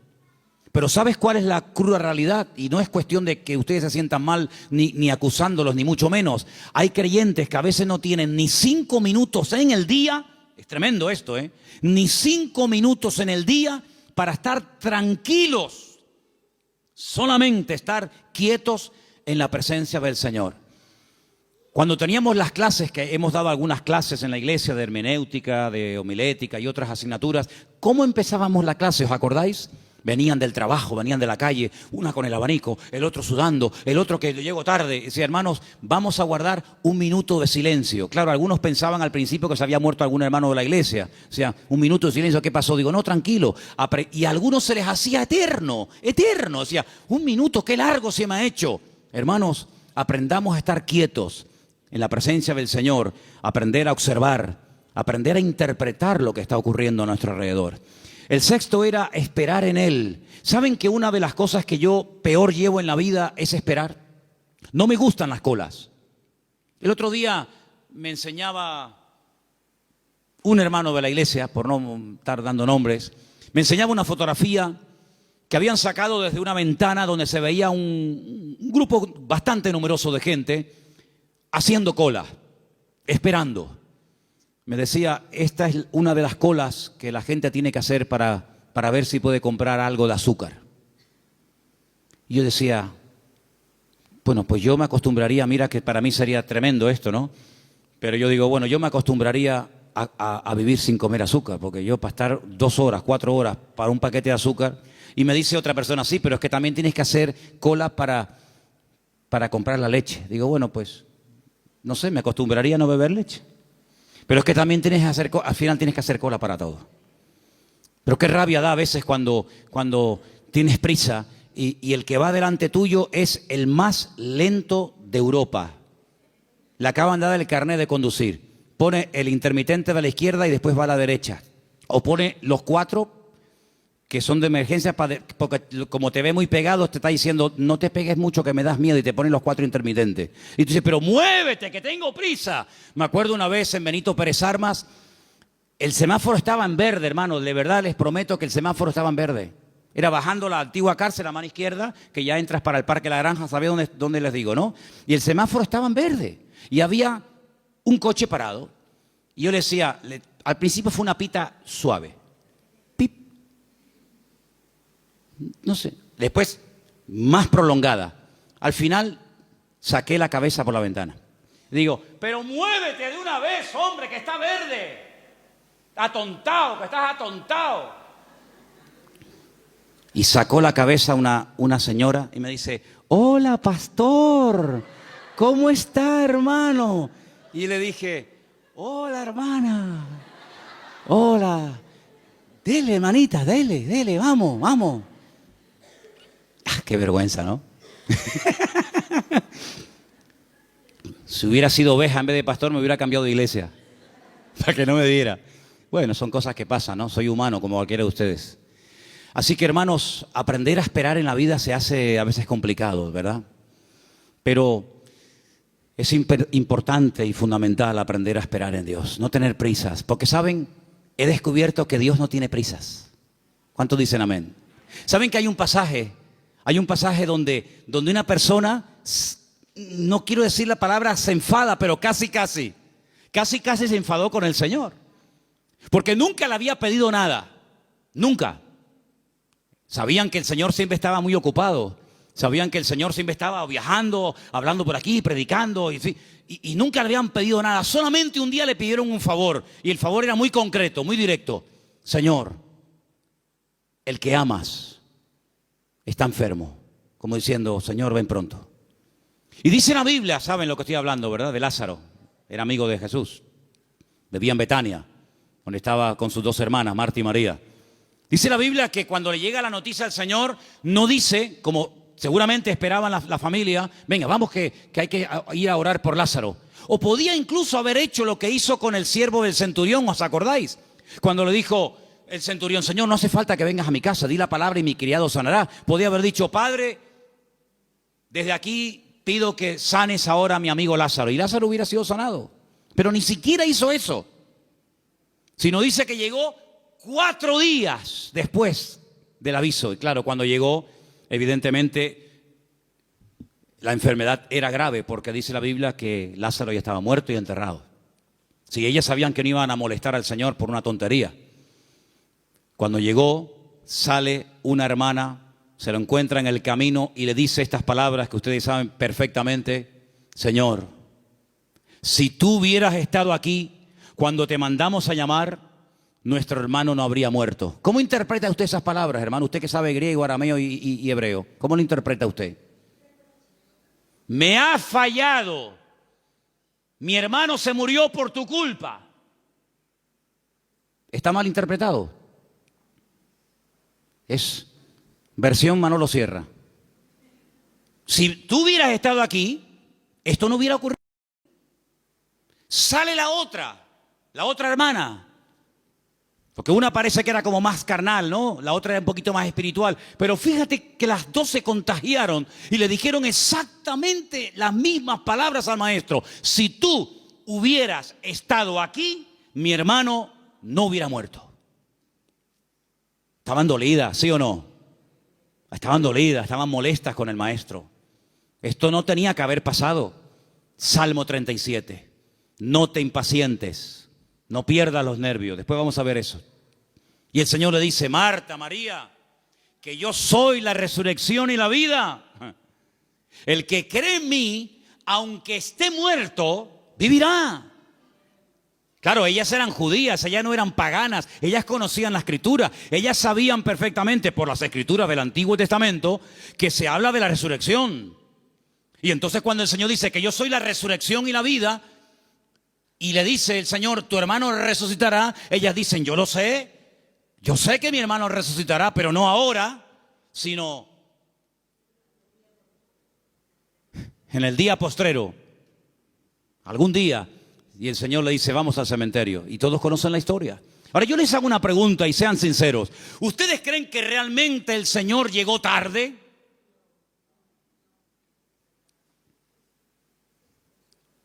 Pero ¿sabes cuál es la cruda realidad? Y no es cuestión de que ustedes se sientan mal ni acusándolos, ni mucho menos. Hay creyentes que a veces no tienen ni 5 minutos en el día, es tremendo esto, ni 5 minutos en el día para estar tranquilos, solamente estar quietos en la presencia del Señor. Cuando teníamos las clases, que hemos dado algunas clases en la iglesia de hermenéutica, de homilética y otras asignaturas, ¿cómo empezábamos la clase? ¿Os acordáis? Venían del trabajo, venían de la calle, una con el abanico, el otro sudando, el otro que llegó tarde. Decía, hermanos, vamos a guardar un minuto de silencio. Claro, algunos pensaban al principio que se había muerto algún hermano de la iglesia. O sea, un minuto de silencio, ¿qué pasó? Digo, no, tranquilo. Y a algunos se les hacía eterno, eterno. O sea, un minuto, qué largo se me ha hecho. Hermanos, aprendamos a estar quietos en la presencia del Señor, aprender a observar, aprender a interpretar lo que está ocurriendo a nuestro alrededor. El sexto era esperar en Él. ¿Saben que una de las cosas que yo peor llevo en la vida es esperar? No me gustan las colas. El otro día me enseñaba un hermano de la iglesia, por no estar dando nombres, me enseñaba una fotografía que habían sacado desde una ventana donde se veía un grupo bastante numeroso de gente haciendo cola, esperando. Me decía, esta es una de las colas que la gente tiene que hacer para ver si puede comprar algo de azúcar. Y yo decía, bueno, pues yo me acostumbraría, mira que para mí sería tremendo esto, ¿no? Pero yo digo, bueno, yo me acostumbraría a vivir sin comer azúcar, porque yo para estar 2 horas, 4 horas para un paquete de azúcar, y me dice otra persona, sí, pero es que también tienes que hacer cola para comprar la leche. Digo, bueno, pues, no sé, me acostumbraría a no beber leche. Pero es que también al final tienes que hacer cola para todo. Pero qué rabia da a veces cuando tienes prisa y el que va delante tuyo es el más lento de Europa. Le acaban de dar el carnet de conducir. Pone el intermitente de la izquierda y después va a la derecha. O pone los 4 que son de emergencia, porque como te ve muy pegado, te está diciendo, no te pegues mucho que me das miedo, y te ponen los 4 intermitentes. Y tú dices, pero muévete, que tengo prisa. Me acuerdo una vez en Benito Pérez Armas, el semáforo estaba en verde, hermano, de verdad les prometo que el semáforo estaba en verde. Era bajando la antigua cárcel a mano izquierda, que ya entras para el Parque La Granja, ¿sabéis dónde les digo, no? Y el semáforo estaba en verde, y había un coche parado, y yo le decía, al principio fue una pita suave. No sé, después más prolongada. Al final saqué la cabeza por la ventana. Digo, pero muévete de una vez, hombre, que está verde. Atontado, que estás atontado. Y sacó la cabeza una señora y me dice, hola, pastor, ¿cómo está, hermano? Y le dije, Hola, hermana. Hola. Dele, hermanita, dele, vamos, vamos. Ah, qué vergüenza, ¿no? Si hubiera sido oveja en vez de pastor, me hubiera cambiado de iglesia. Para que no me diera. Bueno, son cosas que pasan, ¿no? Soy humano como cualquiera de ustedes. Así que, hermanos, aprender a esperar en la vida se hace a veces complicado, ¿verdad? Pero es importante y fundamental aprender a esperar en Dios, no tener prisas. Porque, ¿saben? He descubierto que Dios no tiene prisas. ¿Cuántos dicen amén? ¿Saben que hay un pasaje donde una persona, no quiero decir la palabra se enfada, pero casi se enfadó con el Señor? Porque nunca le había pedido nada, nunca. Sabían que el Señor siempre estaba muy ocupado. Sabían que el Señor siempre estaba viajando, hablando por aquí, predicando. Y nunca le habían pedido nada. Solamente un día le pidieron un favor. Y el favor era muy concreto, muy directo. Señor, el que amas está enfermo. Como diciendo, Señor, ven pronto. Y dice la Biblia, saben lo que estoy hablando, ¿verdad? De Lázaro. Era amigo de Jesús. Vivía en Betania, donde estaba con sus dos hermanas, Marta y María. Dice la Biblia que cuando le llega la noticia al Señor, no dice, como seguramente esperaban la familia, venga, vamos que hay que ir a orar por Lázaro. O podía incluso haber hecho lo que hizo con el siervo del centurión, ¿os acordáis? Cuando le dijo el centurión, Señor, no hace falta que vengas a mi casa, di la palabra y mi criado sanará. Podía haber dicho, Padre, desde aquí pido que sanes ahora a mi amigo Lázaro. Y Lázaro hubiera sido sanado. Pero ni siquiera hizo eso. Sino dice que llegó 4 días después del aviso. Y claro, cuando llegó, evidentemente, la enfermedad era grave, porque dice la Biblia que Lázaro ya estaba muerto y enterrado. Si ellas sabían que no iban a molestar al Señor por una tontería. Cuando llegó, sale una hermana, se lo encuentra en el camino y le dice estas palabras que ustedes saben perfectamente. Señor, si tú hubieras estado aquí cuando te mandamos a llamar, nuestro hermano no habría muerto. ¿Cómo interpreta usted esas palabras, hermano? Usted que sabe griego, arameo y hebreo. ¿Cómo lo interpreta usted? Me ha fallado. Mi hermano se murió por tu culpa. ¿Está mal interpretado? Es versión Manolo Sierra. Si tú hubieras estado aquí, esto no hubiera ocurrido. Sale la otra hermana. Porque una parece que era como más carnal, ¿no? La otra era un poquito más espiritual. Pero fíjate que las dos se contagiaron y le dijeron exactamente las mismas palabras al maestro. Si tú hubieras estado aquí, mi hermano no hubiera muerto. Estaban dolidas, ¿sí o no? Estaban dolidas, estaban molestas con el maestro. Esto no tenía que haber pasado. Salmo 37. No te impacientes, no pierdas los nervios. Después vamos a ver eso. Y el Señor le dice, Marta, María, que yo soy la resurrección y la vida. El que cree en mí, aunque esté muerto, vivirá. Claro, ellas eran judías, ellas no eran paganas, ellas conocían la Escritura, ellas sabían perfectamente por las Escrituras del Antiguo Testamento que se habla de la resurrección. Y entonces cuando el Señor dice que yo soy la resurrección y la vida, y le dice el Señor, tu hermano resucitará, ellas dicen, yo sé que mi hermano resucitará, pero no ahora, sino en el día postrero, algún día. Y el Señor le dice, vamos al cementerio. Y todos conocen la historia. Ahora yo les hago una pregunta y sean sinceros. ¿Ustedes creen que realmente el Señor llegó tarde?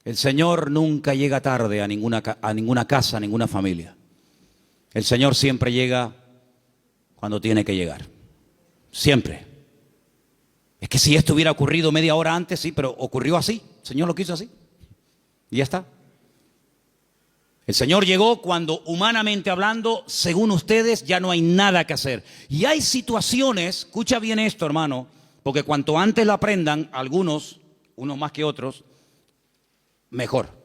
El Señor nunca llega tarde a ninguna casa, a ninguna familia. El Señor siempre llega cuando tiene que llegar. Siempre. Es que si esto hubiera ocurrido media hora antes, sí, pero ocurrió así. El Señor lo quiso así. Y ya está. El Señor llegó cuando, humanamente hablando, según ustedes, ya no hay nada que hacer. Y hay situaciones, escucha bien esto, hermano, porque cuanto antes lo aprendan, algunos, unos más que otros, mejor.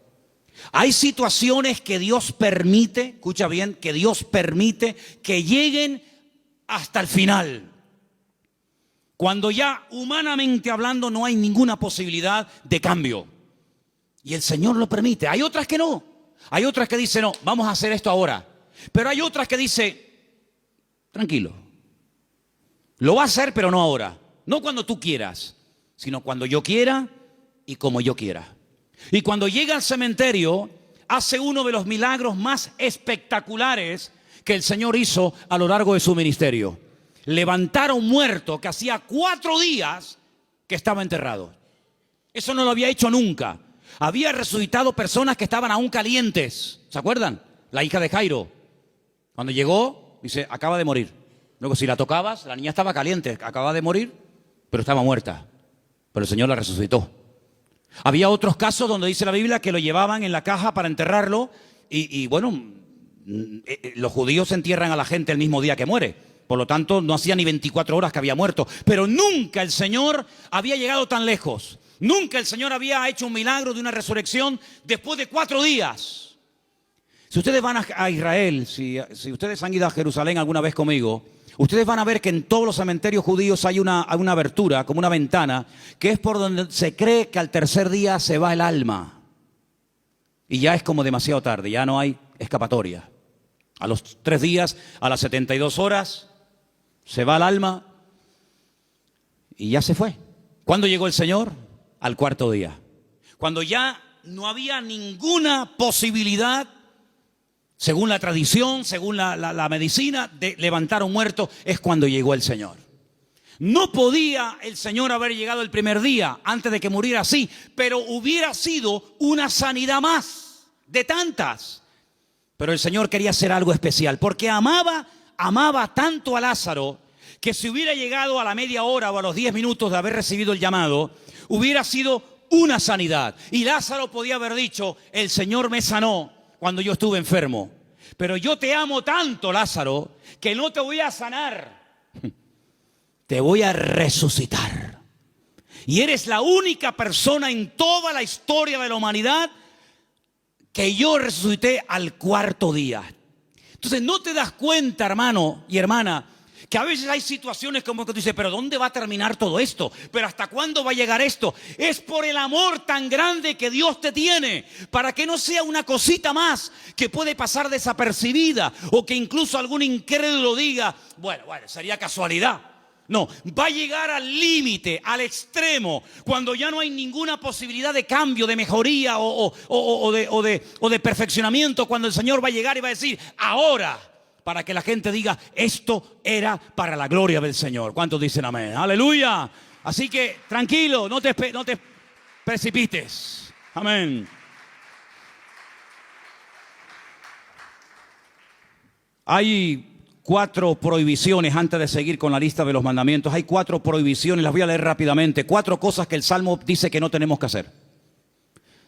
Hay situaciones que Dios permite, escucha bien, que Dios permite que lleguen hasta el final. Cuando ya humanamente hablando no hay ninguna posibilidad de cambio. Y el Señor lo permite. Hay otras que no. Hay otras que dicen, no, vamos a hacer esto ahora. Pero hay otras que dicen, tranquilo, lo va a hacer pero no ahora. No cuando tú quieras, sino cuando yo quiera y como yo quiera. Y cuando llega al cementerio, hace uno de los milagros más espectaculares que el Señor hizo a lo largo de su ministerio. Levantar a un muerto que hacía 4 días que estaba enterrado. Eso no lo había hecho nunca. Había resucitado personas que estaban aún calientes. ¿Se acuerdan? La hija de Jairo. Cuando llegó, dice, acaba de morir. Luego, si la tocabas, la niña estaba caliente. Acaba de morir, pero estaba muerta. Pero el Señor la resucitó. Había otros casos donde dice la Biblia que lo llevaban en la caja para enterrarlo. Y bueno, los judíos entierran a la gente el mismo día que muere. Por lo tanto, no hacía ni 24 horas que había muerto. Pero nunca el Señor había llegado tan lejos. Nunca el Señor había hecho un milagro de una resurrección después de 4 días. Si ustedes van a Israel, si ustedes han ido a Jerusalén alguna vez conmigo, ustedes van a ver que en todos los cementerios judíos hay una abertura, como una ventana, que es por donde se cree que al tercer día se va el alma. Y ya es como demasiado tarde, ya no hay escapatoria. A los 3 días, a las 72 horas, se va el alma y ya se fue. ¿Cuándo llegó el Señor? Al 4.º día. Cuando ya no había ninguna posibilidad, según la tradición, según la medicina, de levantar a un muerto, es cuando llegó el Señor. No podía el Señor haber llegado el primer día, antes de que muriera así, pero hubiera sido una sanidad más, de tantas. Pero el Señor quería hacer algo especial, porque amaba tanto a Lázaro, que si hubiera llegado a la media hora o a los 10 minutos de haber recibido el llamado, hubiera sido una sanidad. Y Lázaro podía haber dicho, el Señor me sanó cuando yo estuve enfermo. Pero yo te amo tanto, Lázaro, que no te voy a sanar. Te voy a resucitar. Y eres la única persona en toda la historia de la humanidad que yo resucité al 4.º día. Entonces no te das cuenta, hermano y hermana, que a veces hay situaciones como que tú dices, pero ¿dónde va a terminar todo esto? ¿Pero hasta cuándo va a llegar esto? Es por el amor tan grande que Dios te tiene, para que no sea una cosita más que puede pasar desapercibida, o que incluso algún incrédulo diga, bueno, sería casualidad. No, va a llegar al límite, al extremo, cuando ya no hay ninguna posibilidad de cambio, de mejoría o de perfeccionamiento, cuando el Señor va a llegar y va a decir, ahora, para que la gente diga, esto era para la gloria del Señor. ¿Cuántos dicen amén? ¡Aleluya! Así que, tranquilo, no te precipites. Amén. Hay 4 prohibiciones, antes de seguir con la lista de los mandamientos. Hay 4 prohibiciones, las voy a leer rápidamente. 4 cosas que el Salmo dice que no tenemos que hacer.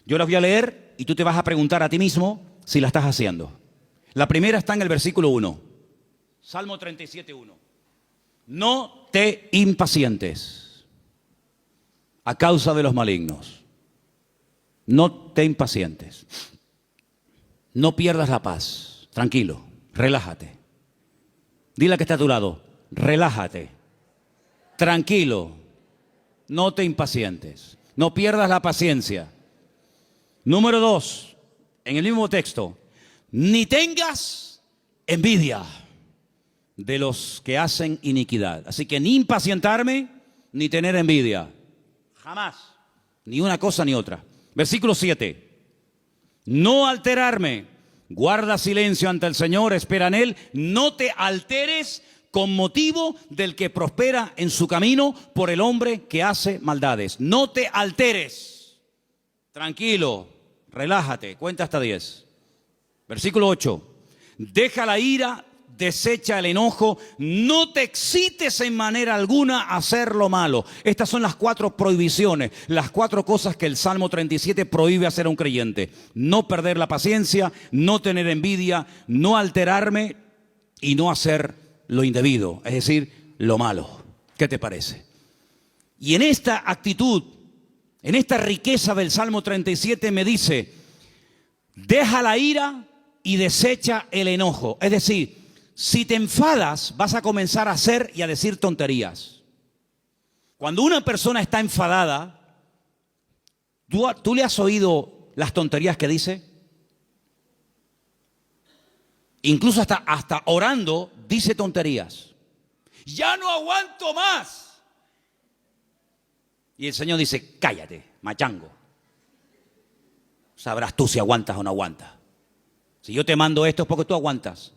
Yo las voy a leer y tú te vas a preguntar a ti mismo si la estás haciendo. La primera está en el versículo 1. Salmo 37:1. No te impacientes a causa de los malignos. No te impacientes. No pierdas la paz. Tranquilo, relájate. Dile a que está a tu lado, relájate. Tranquilo. No te impacientes. No pierdas la paciencia. Número 2, en el mismo texto. Ni tengas envidia de los que hacen iniquidad. Así que ni impacientarme, ni tener envidia. Jamás. Ni una cosa ni otra. Versículo 7. No alterarme. Guarda silencio ante el Señor, espera en Él. No te alteres con motivo del que prospera en su camino por el hombre que hace maldades. No te alteres. Tranquilo, relájate. Cuenta hasta 10. Versículo 8, deja la ira, desecha el enojo, no te excites en manera alguna a hacer lo malo. Estas son las 4 prohibiciones, las 4 cosas que el Salmo 37 prohíbe hacer a un creyente. No perder la paciencia, no tener envidia, no alterarme y no hacer lo indebido, es decir, lo malo. ¿Qué te parece? Y en esta actitud, en esta riqueza del Salmo 37 me dice, deja la ira y desecha el enojo. Es decir, si te enfadas, vas a comenzar a hacer y a decir tonterías. Cuando una persona está enfadada, ¿tú le has oído las tonterías que dice? Incluso hasta orando dice tonterías. Ya no aguanto más. Y el Señor dice, cállate, machango. Sabrás tú si aguantas o no aguantas. Si yo te mando esto es porque tú aguantas.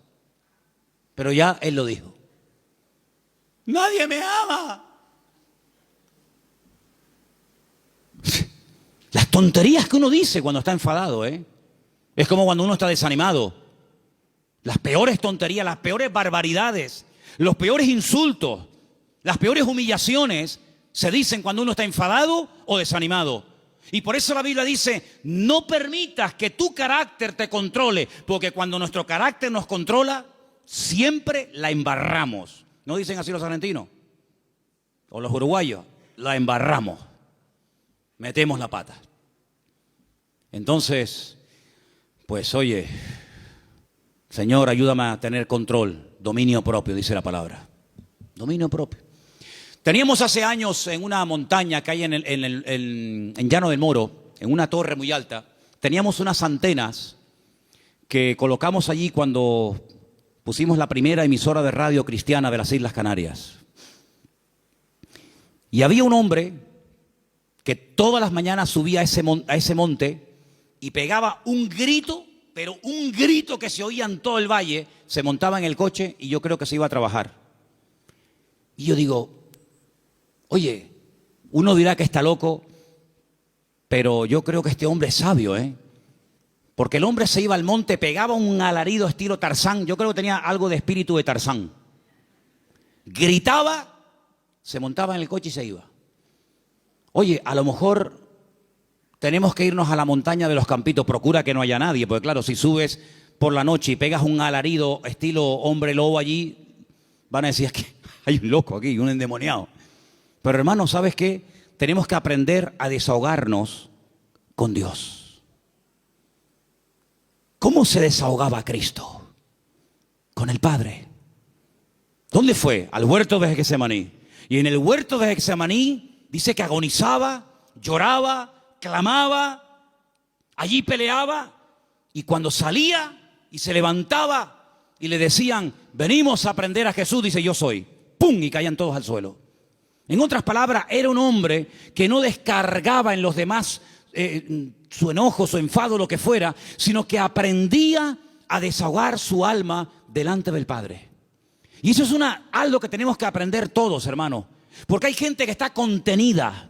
Pero ya Él lo dijo. Nadie me ama. Las tonterías que uno dice cuando está enfadado, ¿eh? Es como cuando uno está desanimado. Las peores tonterías, las peores barbaridades, los peores insultos, las peores humillaciones se dicen cuando uno está enfadado o desanimado. Y por eso la Biblia dice, no permitas que tu carácter te controle, porque cuando nuestro carácter nos controla, siempre la embarramos. ¿No dicen así los argentinos? O los uruguayos, la embarramos. Metemos la pata. Entonces, pues oye, Señor, ayúdame a tener control, dominio propio, dice la palabra. Dominio propio. Teníamos hace años en una montaña que hay en Llano del Moro, en una torre muy alta, teníamos unas antenas que colocamos allí cuando pusimos la primera emisora de radio cristiana de las Islas Canarias. Y había un hombre que todas las mañanas subía a ese monte y pegaba un grito, pero un grito que se oía en todo el valle, se montaba en el coche y yo creo que se iba a trabajar. Y yo digo, oye, uno dirá que está loco, pero yo creo que este hombre es sabio, ¿eh? Porque el hombre se iba al monte, pegaba un alarido estilo Tarzán, yo creo que tenía algo de espíritu de Tarzán. Gritaba, se montaba en el coche y se iba. Oye, a lo mejor tenemos que irnos a la montaña de los Campitos, procura que no haya nadie, porque claro, si subes por la noche y pegas un alarido estilo hombre lobo allí, van a decir que hay un loco aquí, un endemoniado. Pero hermano, ¿sabes qué? Tenemos que aprender a desahogarnos con Dios. ¿Cómo se desahogaba Cristo? Con el Padre. ¿Dónde fue? Al huerto de Getsemaní. Y en el huerto de Getsemaní dice que agonizaba, lloraba, clamaba, allí peleaba. Y cuando salía y se levantaba y le decían, venimos a aprender a Jesús, dice, yo soy. ¡Pum! Y caían todos al suelo. En otras palabras, era un hombre que no descargaba en los demás su enojo, su enfado, lo que fuera, sino que aprendía a desahogar su alma delante del Padre. Y eso es algo que tenemos que aprender todos, hermano. Porque hay gente que está contenida.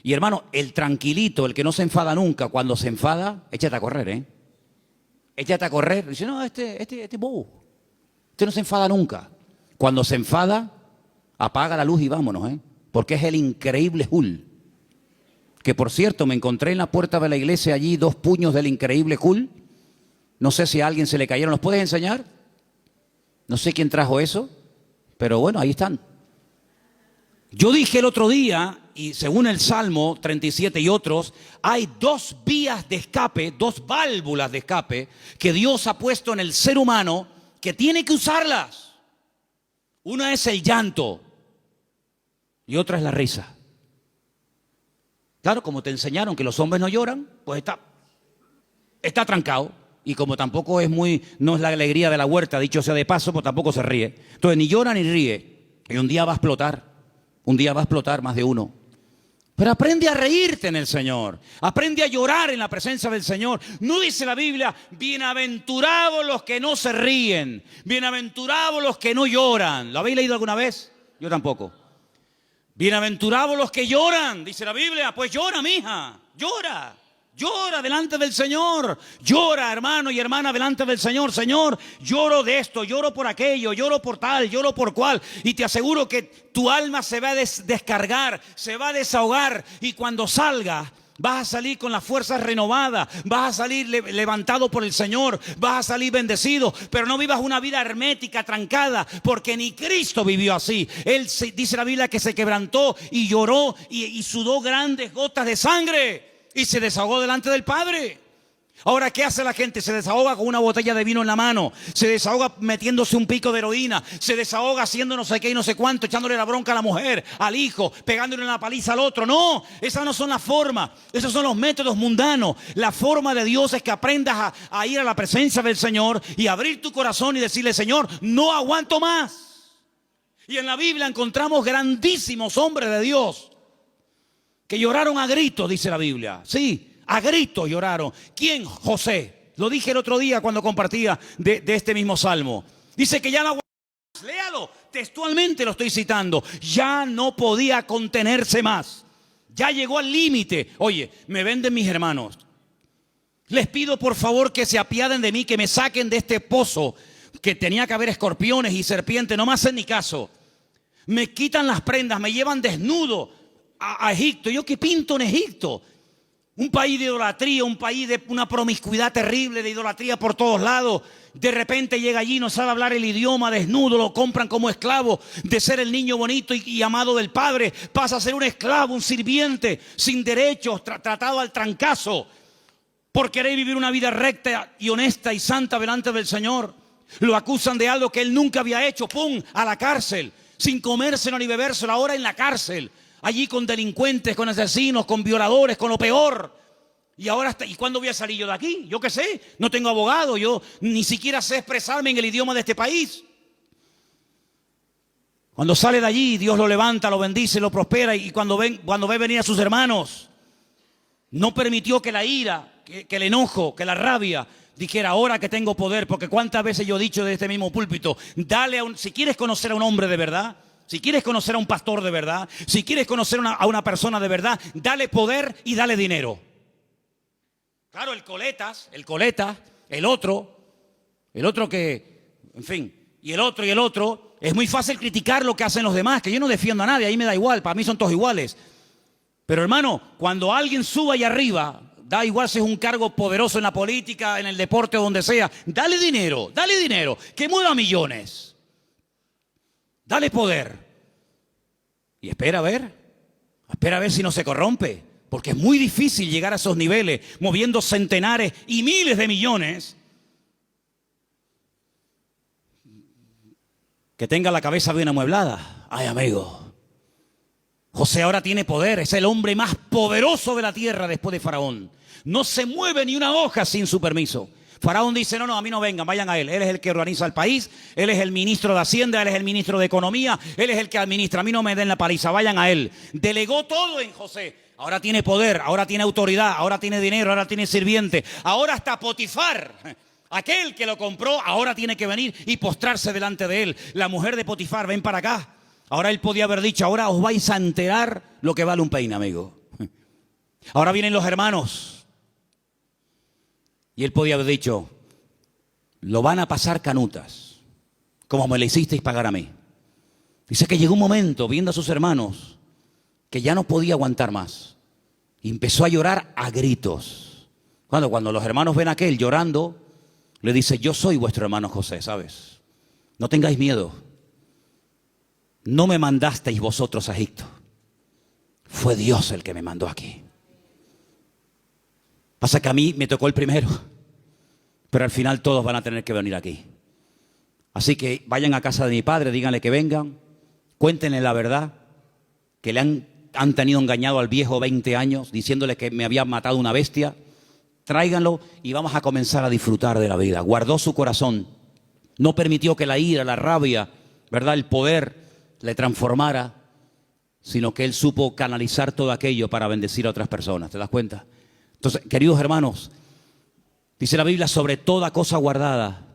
Y hermano, el tranquilito, el que no se enfada nunca, cuando se enfada, échate a correr, ¿eh? Échate a correr. Dice, no, este bobo. Este no se enfada nunca. Cuando se enfada, apaga la luz y vámonos, ¿eh? Porque es el increíble Hulk. Que por cierto, me encontré en la puerta de la iglesia allí 2 puños del increíble Hulk. No sé si a alguien se le cayeron. ¿Los puedes enseñar? No sé quién trajo eso, pero bueno, ahí están. Yo dije el otro día, y según el Salmo 37 y otros, hay 2 vías de escape, 2 válvulas de escape que Dios ha puesto en el ser humano que tiene que usarlas. Una es el llanto y otra es la risa. Claro, como te enseñaron que los hombres no lloran, pues está trancado. Y como tampoco no es la alegría de la huerta, dicho sea de paso, pues tampoco se ríe. Entonces ni llora ni ríe. Y un día va a explotar. Un día va a explotar más de uno. Pero aprende a reírte en el Señor. Aprende a llorar en la presencia del Señor. No dice la Biblia, bienaventurados los que no se ríen. Bienaventurados los que no lloran. ¿Lo habéis leído alguna vez? Yo tampoco. Bienaventurados los que lloran, dice la Biblia. Pues llora, mija, llora. Llora delante del Señor. Llora, hermano y hermana, delante del Señor. Señor, lloro de esto, lloro por aquello, lloro por tal, lloro por cual. Y te aseguro que tu alma se va a descargar, se va a desahogar. Y cuando salga, vas a salir con las fuerzas renovadas, vas a salir levantado por el Señor, vas a salir bendecido, pero no vivas una vida hermética, trancada, porque ni Cristo vivió así. Él dice la Biblia que se quebrantó y lloró y sudó grandes gotas de sangre y se desahogó delante del Padre. Ahora, ¿qué hace la gente? Se desahoga con una botella de vino en la mano, se desahoga metiéndose un pico de heroína, se desahoga haciendo no sé qué y no sé cuánto, echándole la bronca a la mujer, al hijo, pegándole una paliza al otro. No, esas no son las formas, esos son los métodos mundanos. La forma de Dios es que aprendas a ir a la presencia del Señor y abrir tu corazón y decirle: Señor, no aguanto más. Y en la Biblia encontramos grandísimos hombres de Dios que lloraron a gritos, dice la Biblia. Sí. A gritos lloraron. ¿Quién? José. Lo dije el otro día cuando compartía de este mismo salmo. Dice que ya no aguantaba más. Léalo, textualmente lo estoy citando. Ya no podía contenerse más. Ya llegó al límite. Oye, me venden mis hermanos. Les pido por favor que se apiaden de mí, que me saquen de este pozo, que tenía que haber escorpiones y serpientes. No me hacen ni caso. Me quitan las prendas, me llevan desnudo a Egipto. ¿Yo qué pinto en Egipto? Un país de idolatría, un país de una promiscuidad terrible, de idolatría por todos lados. De repente llega allí, no sabe hablar el idioma, desnudo, lo compran como esclavo. De ser el niño bonito y amado del padre, pasa a ser un esclavo, un sirviente, sin derechos, tratado al trancazo, por querer vivir una vida recta y honesta y santa delante del Señor. Lo acusan de algo que él nunca había hecho, ¡pum!, a la cárcel, sin comérselo ni bebérselo, ahora en la cárcel. Allí con delincuentes, con asesinos, con violadores, con lo peor. Y ahora, ¿y cuándo voy a salir yo de aquí? Yo qué sé, no tengo abogado, yo ni siquiera sé expresarme en el idioma de este país. Cuando sale de allí, Dios lo levanta, lo bendice, lo prospera. Y cuando ve venir a sus hermanos, no permitió que la ira, que el enojo, que la rabia dijera: ahora que tengo poder. Porque cuántas veces yo he dicho de este mismo púlpito: si quieres conocer a un hombre de verdad, si quieres conocer a un pastor de verdad, si quieres conocer a una persona de verdad, dale poder y dale dinero. Claro, el coleta, el otro que, en fin, y el otro, es muy fácil criticar lo que hacen los demás, que yo no defiendo a nadie, ahí me da igual, para mí son todos iguales. Pero hermano, cuando alguien suba allá arriba, da igual si es un cargo poderoso en la política, en el deporte o donde sea, dale dinero, que mueva millones. Dale poder. Y espera a ver si no se corrompe. Porque es muy difícil llegar a esos niveles, moviendo centenares y miles de millones. Que tenga la cabeza bien amueblada. Ay, amigo. José ahora tiene poder, es el hombre más poderoso de la tierra después de Faraón. No se mueve ni una hoja sin su permiso. Faraón dice: no, a mí no vengan, vayan a él. Él es el que organiza el país, él es el ministro de Hacienda, él es el ministro de Economía, él es el que administra. A mí no me den la paliza, vayan a él. Delegó todo en José. Ahora tiene poder, ahora tiene autoridad, ahora tiene dinero, ahora tiene sirviente. Ahora hasta Potifar, aquel que lo compró, ahora tiene que venir y postrarse delante de él. La mujer de Potifar: ven para acá. Ahora él podía haber dicho: ahora os vais a enterar lo que vale un peine, amigo. Ahora vienen los hermanos. Y él podía haber dicho: lo van a pasar canutas, como me le hicisteis pagar a mí. Dice que llegó un momento, viendo a sus hermanos, que ya no podía aguantar más. Y empezó a llorar a gritos. Cuando los hermanos ven a aquel llorando, le dice: yo soy vuestro hermano José, ¿sabes? No tengáis miedo. No me mandasteis vosotros a Egipto. Fue Dios el que me mandó aquí. Pasa que a mí me tocó el primero, pero al final todos van a tener que venir aquí. Así que vayan a casa de mi padre, díganle que vengan, cuéntenle la verdad, que le han tenido engañado al viejo 20 años, diciéndole que me había matado una bestia. Tráiganlo y vamos a comenzar a disfrutar de la vida. Guardó su corazón, no permitió que la ira, la rabia, ¿verdad?, el poder le transformara, sino que él supo canalizar todo aquello para bendecir a otras personas. ¿Te das cuenta? Entonces, queridos hermanos, dice la Biblia: sobre toda cosa guardada,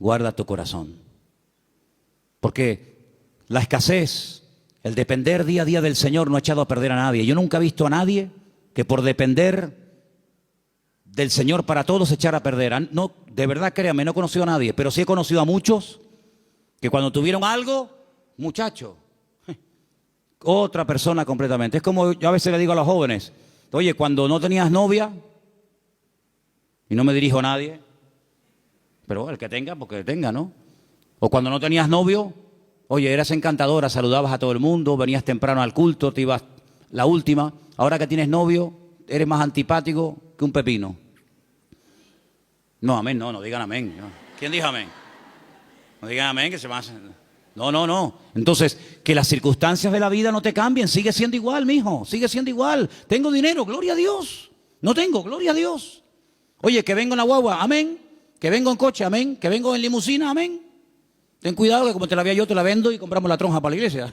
guarda tu corazón. Porque la escasez, el depender día a día del Señor no ha echado a perder a nadie. Yo nunca he visto a nadie que por depender del Señor para todos se echara a perder. No, de verdad, créanme, no he conocido a nadie, pero sí he conocido a muchos que cuando tuvieron algo, muchacho, otra persona completamente. Es como yo a veces le digo a los jóvenes: oye, cuando no tenías novia, y no me dirijo a nadie, pero el que tenga, porque tenga, ¿no? O cuando no tenías novio, oye, eras encantadora, saludabas a todo el mundo, venías temprano al culto, te ibas la última. Ahora que tienes novio, eres más antipático que un pepino. No, amén, no digan amén. No. ¿Quién dijo amén? No digan amén, que se van a... No. Entonces, que las circunstancias de la vida no te cambien. Sigue siendo igual, mijo. Sigue siendo igual. Tengo dinero, gloria a Dios. No tengo, gloria a Dios. Oye, que vengo en la guagua, amén. Que vengo en coche, amén. Que vengo en limusina, amén. Ten cuidado que como te la vea yo, te la vendo y compramos la tronja para la iglesia.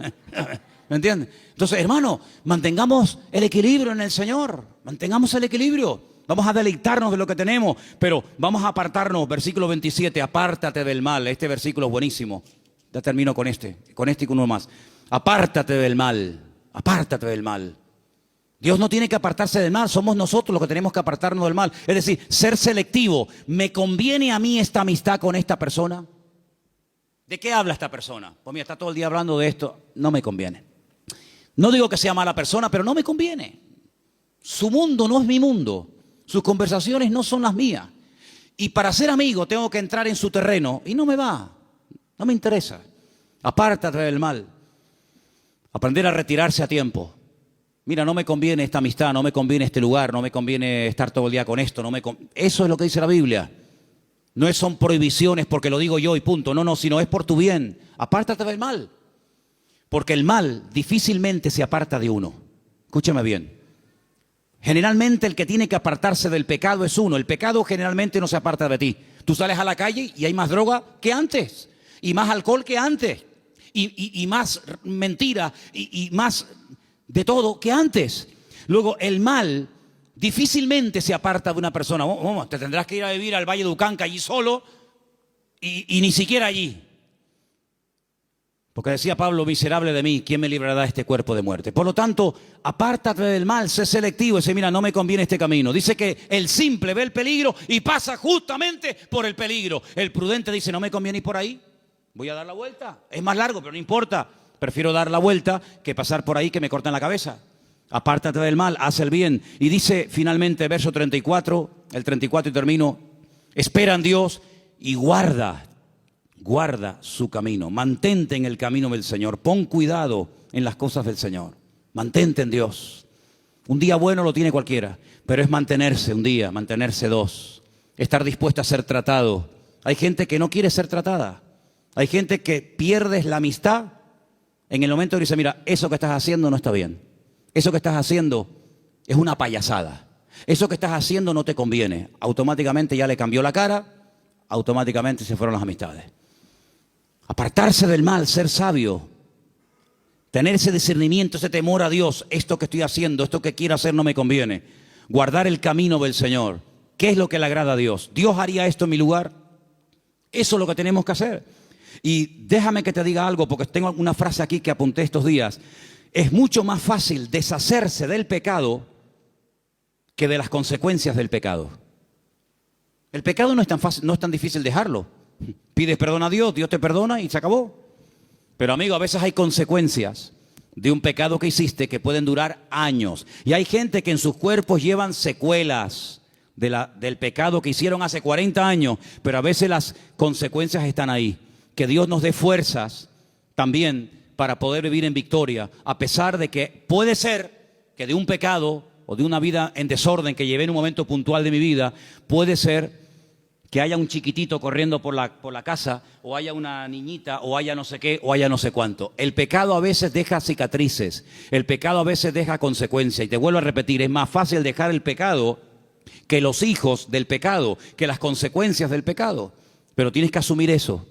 ¿Me entiendes? Entonces, hermano, mantengamos el equilibrio en el Señor. Mantengamos el equilibrio. Vamos a deleitarnos de lo que tenemos, pero vamos a apartarnos. Versículo 27, apártate del mal. Este versículo es buenísimo. Ya termino con este y con uno más. Apártate del mal, apártate del mal. Dios no tiene que apartarse del mal, somos nosotros los que tenemos que apartarnos del mal. Es decir, ser selectivo. ¿Me conviene a mí esta amistad con esta persona? ¿De qué habla esta persona? Pues mira, está todo el día hablando de esto. No me conviene. No digo que sea mala persona, pero no me conviene. Su mundo no es mi mundo. Sus conversaciones no son las mías. Y para ser amigo tengo que entrar en su terreno y no me va. No me interesa. Apártate del mal. Aprender a retirarse a tiempo. Mira, no me conviene esta amistad, no me conviene este lugar, no me conviene estar todo el día con esto. Eso es lo que dice la Biblia. No son prohibiciones porque lo digo yo y punto. No, sino es por tu bien. Apártate del mal. Porque el mal difícilmente se aparta de uno. Escúchame bien. Generalmente el que tiene que apartarse del pecado es uno. El pecado generalmente no se aparta de ti. Tú sales a la calle y hay más droga que antes. Y más alcohol que antes. Y más mentira. Y más de todo que antes. Luego el mal difícilmente se aparta de una persona. Te tendrás que ir a vivir al Valle de Ucanca allí solo. Y ni siquiera allí. Porque decía Pablo, miserable de mí, ¿quién me librará de este cuerpo de muerte? Por lo tanto, apártate del mal, sé selectivo. Dice, mira, no me conviene este camino. Dice que el simple ve el peligro y pasa justamente por el peligro. El prudente dice, no me conviene ir por ahí, voy a dar la vuelta. Es más largo, pero no importa. Prefiero dar la vuelta que pasar por ahí que me cortan la cabeza. Apártate del mal, haz el bien. Y dice finalmente, verso 34, el 34 y termino, espera en Dios y guarda su camino, mantente en el camino del Señor, pon cuidado en las cosas del Señor, mantente en Dios. Un día bueno lo tiene cualquiera, pero es mantenerse un día, mantenerse dos, estar dispuesto a ser tratado. Hay gente que no quiere ser tratada, hay gente que pierdes la amistad en el momento que dice, mira, eso que estás haciendo no está bien, eso que estás haciendo es una payasada, eso que estás haciendo no te conviene. Automáticamente ya le cambió la cara, automáticamente se fueron las amistades. Apartarse del mal, ser sabio, tener ese discernimiento, ese temor a Dios. Esto que estoy haciendo, esto que quiero hacer no me conviene. Guardar el camino del Señor. ¿Qué es lo que le agrada a Dios? ¿Dios haría esto en mi lugar? Eso es lo que tenemos que hacer. Y déjame que te diga algo, porque tengo una frase aquí que apunté estos días. Es mucho más fácil deshacerse del pecado que de las consecuencias del pecado. El pecado no es tan fácil, no es tan difícil dejarlo. Pides perdón a Dios, Dios te perdona y se acabó. Pero amigo, a veces hay consecuencias de un pecado que hiciste que pueden durar años. Y hay gente que en sus cuerpos llevan secuelas del pecado que hicieron hace 40 años, pero a veces las consecuencias están ahí. Que Dios nos dé fuerzas también para poder vivir en victoria, a pesar de que puede ser que de un pecado o de una vida en desorden que llevé en un momento puntual de mi vida, puede ser que haya un chiquitito corriendo por la casa, o haya una niñita, o haya no sé qué, o haya no sé cuánto. El pecado a veces deja cicatrices, el pecado a veces deja consecuencias. Y te vuelvo a repetir, es más fácil dejar el pecado que los hijos del pecado, que las consecuencias del pecado. Pero tienes que asumir eso.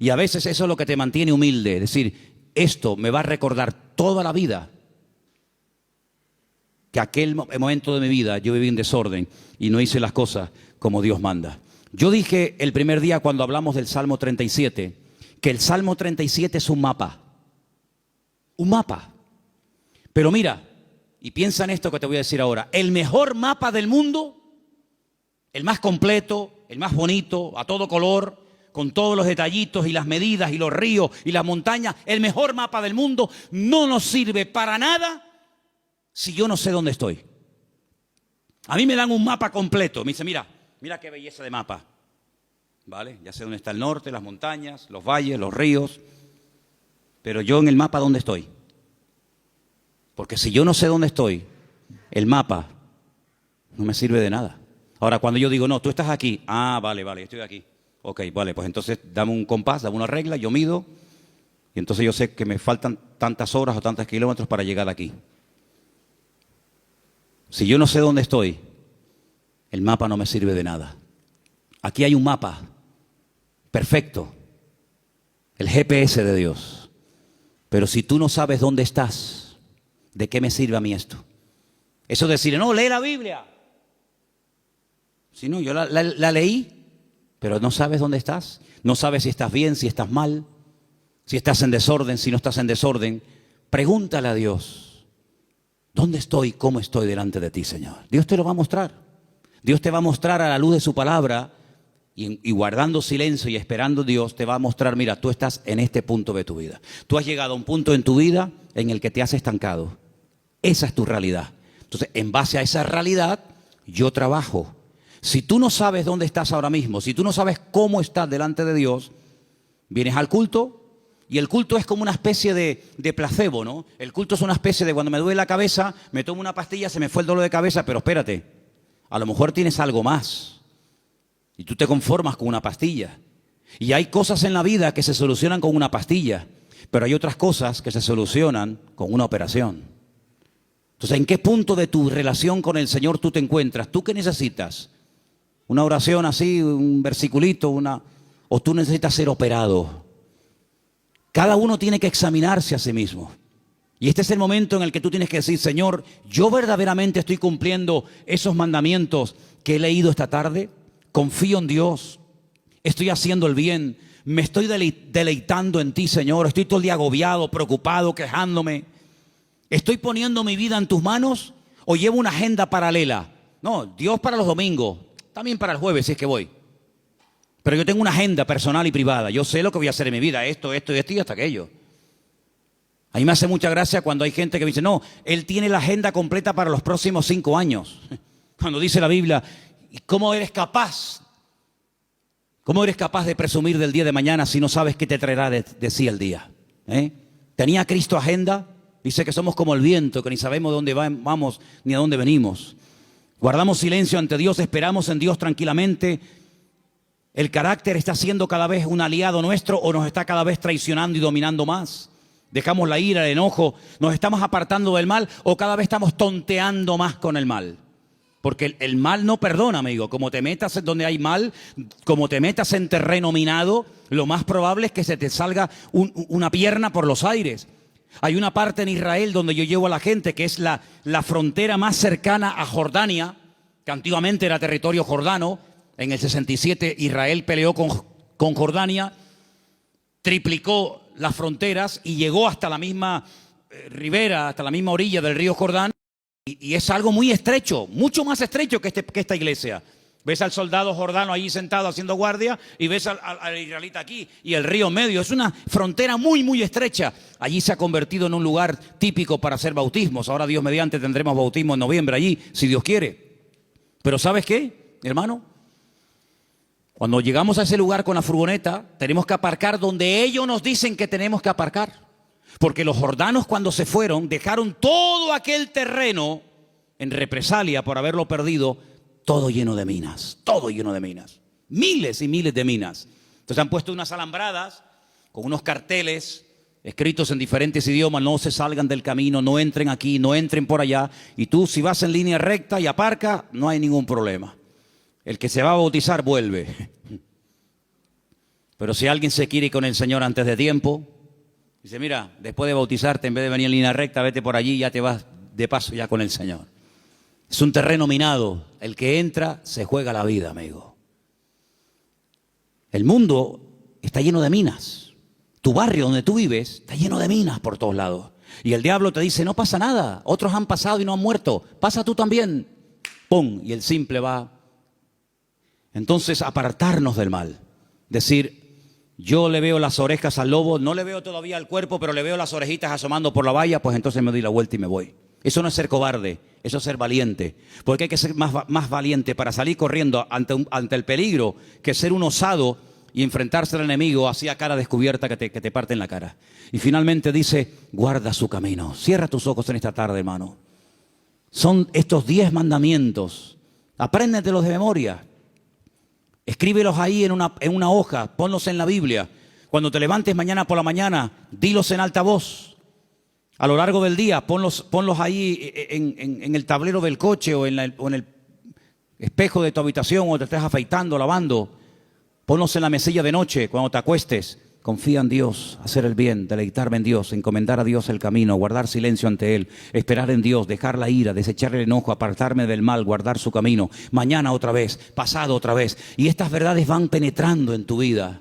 Y a veces eso es lo que te mantiene humilde. Es decir, esto me va a recordar toda la vida que aquel momento de mi vida yo viví en desorden y no hice las cosas como Dios manda. Yo dije el primer día cuando hablamos del Salmo 37, que el Salmo 37 es un mapa. Un mapa. Pero mira, y piensa en esto que te voy a decir ahora. El mejor mapa del mundo, el más completo, el más bonito, a todo color, con todos los detallitos y las medidas y los ríos y las montañas, el mejor mapa del mundo no nos sirve para nada si yo no sé dónde estoy. A mí me dan un mapa completo. Me dice, mira qué belleza de mapa. ¿Vale? Ya sé dónde está el norte, las montañas, los valles, los ríos. Pero yo en el mapa, ¿dónde estoy? Porque si yo no sé dónde estoy, el mapa no me sirve de nada. Ahora, cuando yo digo, no, tú estás aquí. Ah, vale, estoy aquí. Ok, vale, pues entonces dame un compás, dame una regla, yo mido. Y entonces yo sé que me faltan tantas horas o tantos kilómetros para llegar aquí. Si yo no sé dónde estoy, el mapa no me sirve de nada. Aquí hay un mapa perfecto, el GPS de Dios. Pero si tú no sabes dónde estás, ¿de qué me sirve a mí esto? Eso de decir, no, lee la Biblia. Si no, yo la leí, pero no sabes dónde estás. No sabes si estás bien, si estás mal, si estás en desorden, si no estás en desorden. Pregúntale a Dios, ¿dónde estoy? ¿Cómo estoy delante de ti, Señor? Dios te lo va a mostrar. Dios te va a mostrar a la luz de su palabra y guardando silencio y esperando Dios te va a mostrar, mira, tú estás en este punto de tu vida. Tú has llegado a un punto en tu vida en el que te has estancado. Esa es tu realidad. Entonces, en base a esa realidad, yo trabajo. Si tú no sabes dónde estás ahora mismo, si tú no sabes cómo estás delante de Dios, vienes al culto y el culto es como una especie de placebo, ¿no? El culto es una especie de cuando me duele la cabeza, me tomo una pastilla, se me fue el dolor de cabeza, pero espérate, a lo mejor tienes algo más y tú te conformas con una pastilla. Y hay cosas en la vida que se solucionan con una pastilla, pero hay otras cosas que se solucionan con una operación. Entonces, ¿en qué punto de tu relación con el Señor tú te encuentras? ¿Tú qué necesitas? ¿Una oración así, un versiculito, o tú necesitas ser operado? Cada uno tiene que examinarse a sí mismo. Y este es el momento en el que tú tienes que decir, Señor, ¿yo verdaderamente estoy cumpliendo esos mandamientos que he leído esta tarde? Confío en Dios, estoy haciendo el bien, me estoy deleitando en ti, Señor. Estoy todo el día agobiado, preocupado, quejándome. ¿Estoy poniendo mi vida en tus manos o llevo una agenda paralela? No, Dios para los domingos, también para el jueves si es que voy. Pero yo tengo una agenda personal y privada. Yo sé lo que voy a hacer en mi vida, esto y hasta aquello. A mí me hace mucha gracia cuando hay gente que me dice, no, él tiene la agenda completa para los próximos 5 años. Cuando dice la Biblia, ¿y cómo eres capaz? ¿Cómo eres capaz de presumir del día de mañana si no sabes qué te traerá de sí el día? ¿Tenía Cristo agenda? Dice que somos como el viento, que ni sabemos de dónde vamos ni a dónde venimos. Guardamos silencio ante Dios, esperamos en Dios tranquilamente. ¿El carácter está siendo cada vez un aliado nuestro o nos está cada vez traicionando y dominando más? ¿Dejamos la ira, el enojo, nos estamos apartando del mal o cada vez estamos tonteando más con el mal? Porque el mal no perdona, amigo. Como te metas en donde hay mal, como te metas en terreno minado, lo más probable es que se te salga una pierna por los aires. Hay una parte en Israel donde yo llevo a la gente que es la frontera más cercana a Jordania, que antiguamente era territorio jordano. En el 67 Israel peleó con Jordania, triplicó las fronteras y llegó hasta la misma ribera, hasta la misma orilla del río Jordán. Y es algo muy estrecho, mucho más estrecho que esta iglesia. Ves al soldado jordano allí sentado haciendo guardia y ves al israelita aquí y el río medio. Es una frontera muy, muy estrecha. Allí se ha convertido en un lugar típico para hacer bautismos. Ahora Dios mediante tendremos bautismo en noviembre allí, si Dios quiere. Pero ¿sabes qué, hermano? Cuando llegamos a ese lugar con la furgoneta, tenemos que aparcar donde ellos nos dicen que tenemos que aparcar. Porque los jordanos cuando se fueron dejaron todo aquel terreno en represalia por haberlo perdido, todo lleno de minas, todo lleno de minas. Miles y miles de minas. Entonces han puesto unas alambradas con unos carteles escritos en diferentes idiomas, no se salgan del camino, no entren aquí, no entren por allá. Y tú si vas en línea recta y aparca, no hay ningún problema. El que se va a bautizar vuelve. Pero si alguien se quiere ir con el Señor antes de tiempo, dice, mira, después de bautizarte, en vez de venir en línea recta, vete por allí y ya te vas de paso ya con el Señor. Es un terreno minado. El que entra se juega la vida, amigo. El mundo está lleno de minas. Tu barrio donde tú vives está lleno de minas por todos lados. Y el diablo te dice, no pasa nada. Otros han pasado y no han muerto. Pasa tú también. ¡Pum! Y el simple va. Entonces, apartarnos del mal. Decir, yo le veo las orejas al lobo, no le veo todavía el cuerpo, pero le veo las orejitas asomando por la valla, pues entonces me doy la vuelta y me voy. Eso no es ser cobarde, eso es ser valiente. Porque hay que ser más valiente para salir corriendo ante el peligro que ser un osado y enfrentarse al enemigo así a cara descubierta que te parte en la cara. Y finalmente dice, guarda su camino. Cierra tus ojos en esta tarde, hermano. Son estos 10 mandamientos. Apréndetelos de memoria. Escríbelos ahí en una hoja, ponlos en la Biblia. Cuando te levantes mañana por la mañana, dilos en alta voz. A lo largo del día, ponlos ahí en el tablero del coche o en el espejo de tu habitación o te estés afeitando, lavando. Ponlos en la mesilla de noche cuando te acuestes. Confía en Dios, hacer el bien, deleitarme en Dios, encomendar a Dios el camino, guardar silencio ante Él, esperar en Dios, dejar la ira, desechar el enojo, apartarme del mal, guardar su camino. Mañana otra vez, pasado otra vez. Y estas verdades van penetrando en tu vida.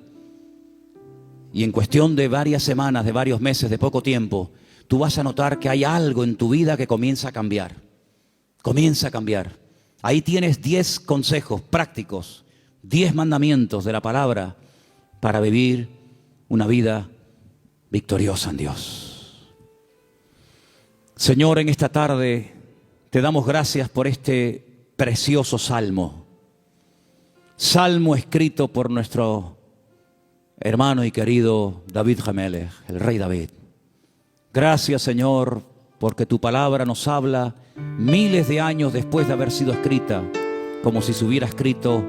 Y en cuestión de varias semanas, de varios meses, de poco tiempo, tú vas a notar que hay algo en tu vida que comienza a cambiar. Comienza a cambiar. Ahí tienes 10 consejos prácticos, 10 mandamientos de la palabra para vivir una vida victoriosa en Dios. Señor, en esta tarde te damos gracias por este precioso salmo. Salmo escrito por nuestro hermano y querido David HaMelech, el rey David. Gracias, Señor, porque tu palabra nos habla miles de años después de haber sido escrita, como si se hubiera escrito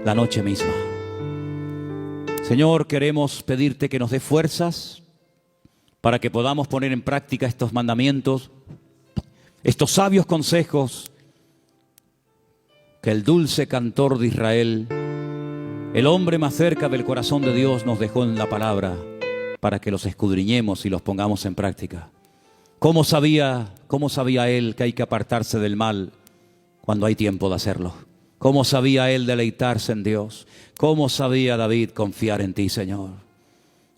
la noche misma. Señor, queremos pedirte que nos dé fuerzas para que podamos poner en práctica estos mandamientos, estos sabios consejos que el dulce cantor de Israel, el hombre más cerca del corazón de Dios, nos dejó en la palabra para que los escudriñemos y los pongamos en práctica. ¿Cómo sabía él que hay que apartarse del mal cuando hay tiempo de hacerlo? ¿Cómo sabía él deleitarse en Dios? ¿Cómo sabía David confiar en ti, Señor?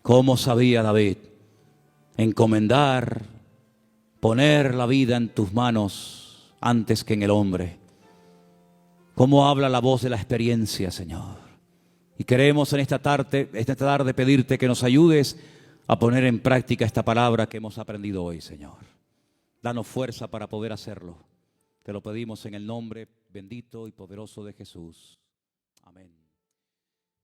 ¿Cómo sabía David encomendar, poner la vida en tus manos antes que en el hombre? ¿Cómo habla la voz de la experiencia, Señor? Y queremos en esta tarde pedirte que nos ayudes a poner en práctica esta palabra que hemos aprendido hoy, Señor. Danos fuerza para poder hacerlo. Te lo pedimos en el nombre bendito y poderoso de Jesús. Amén.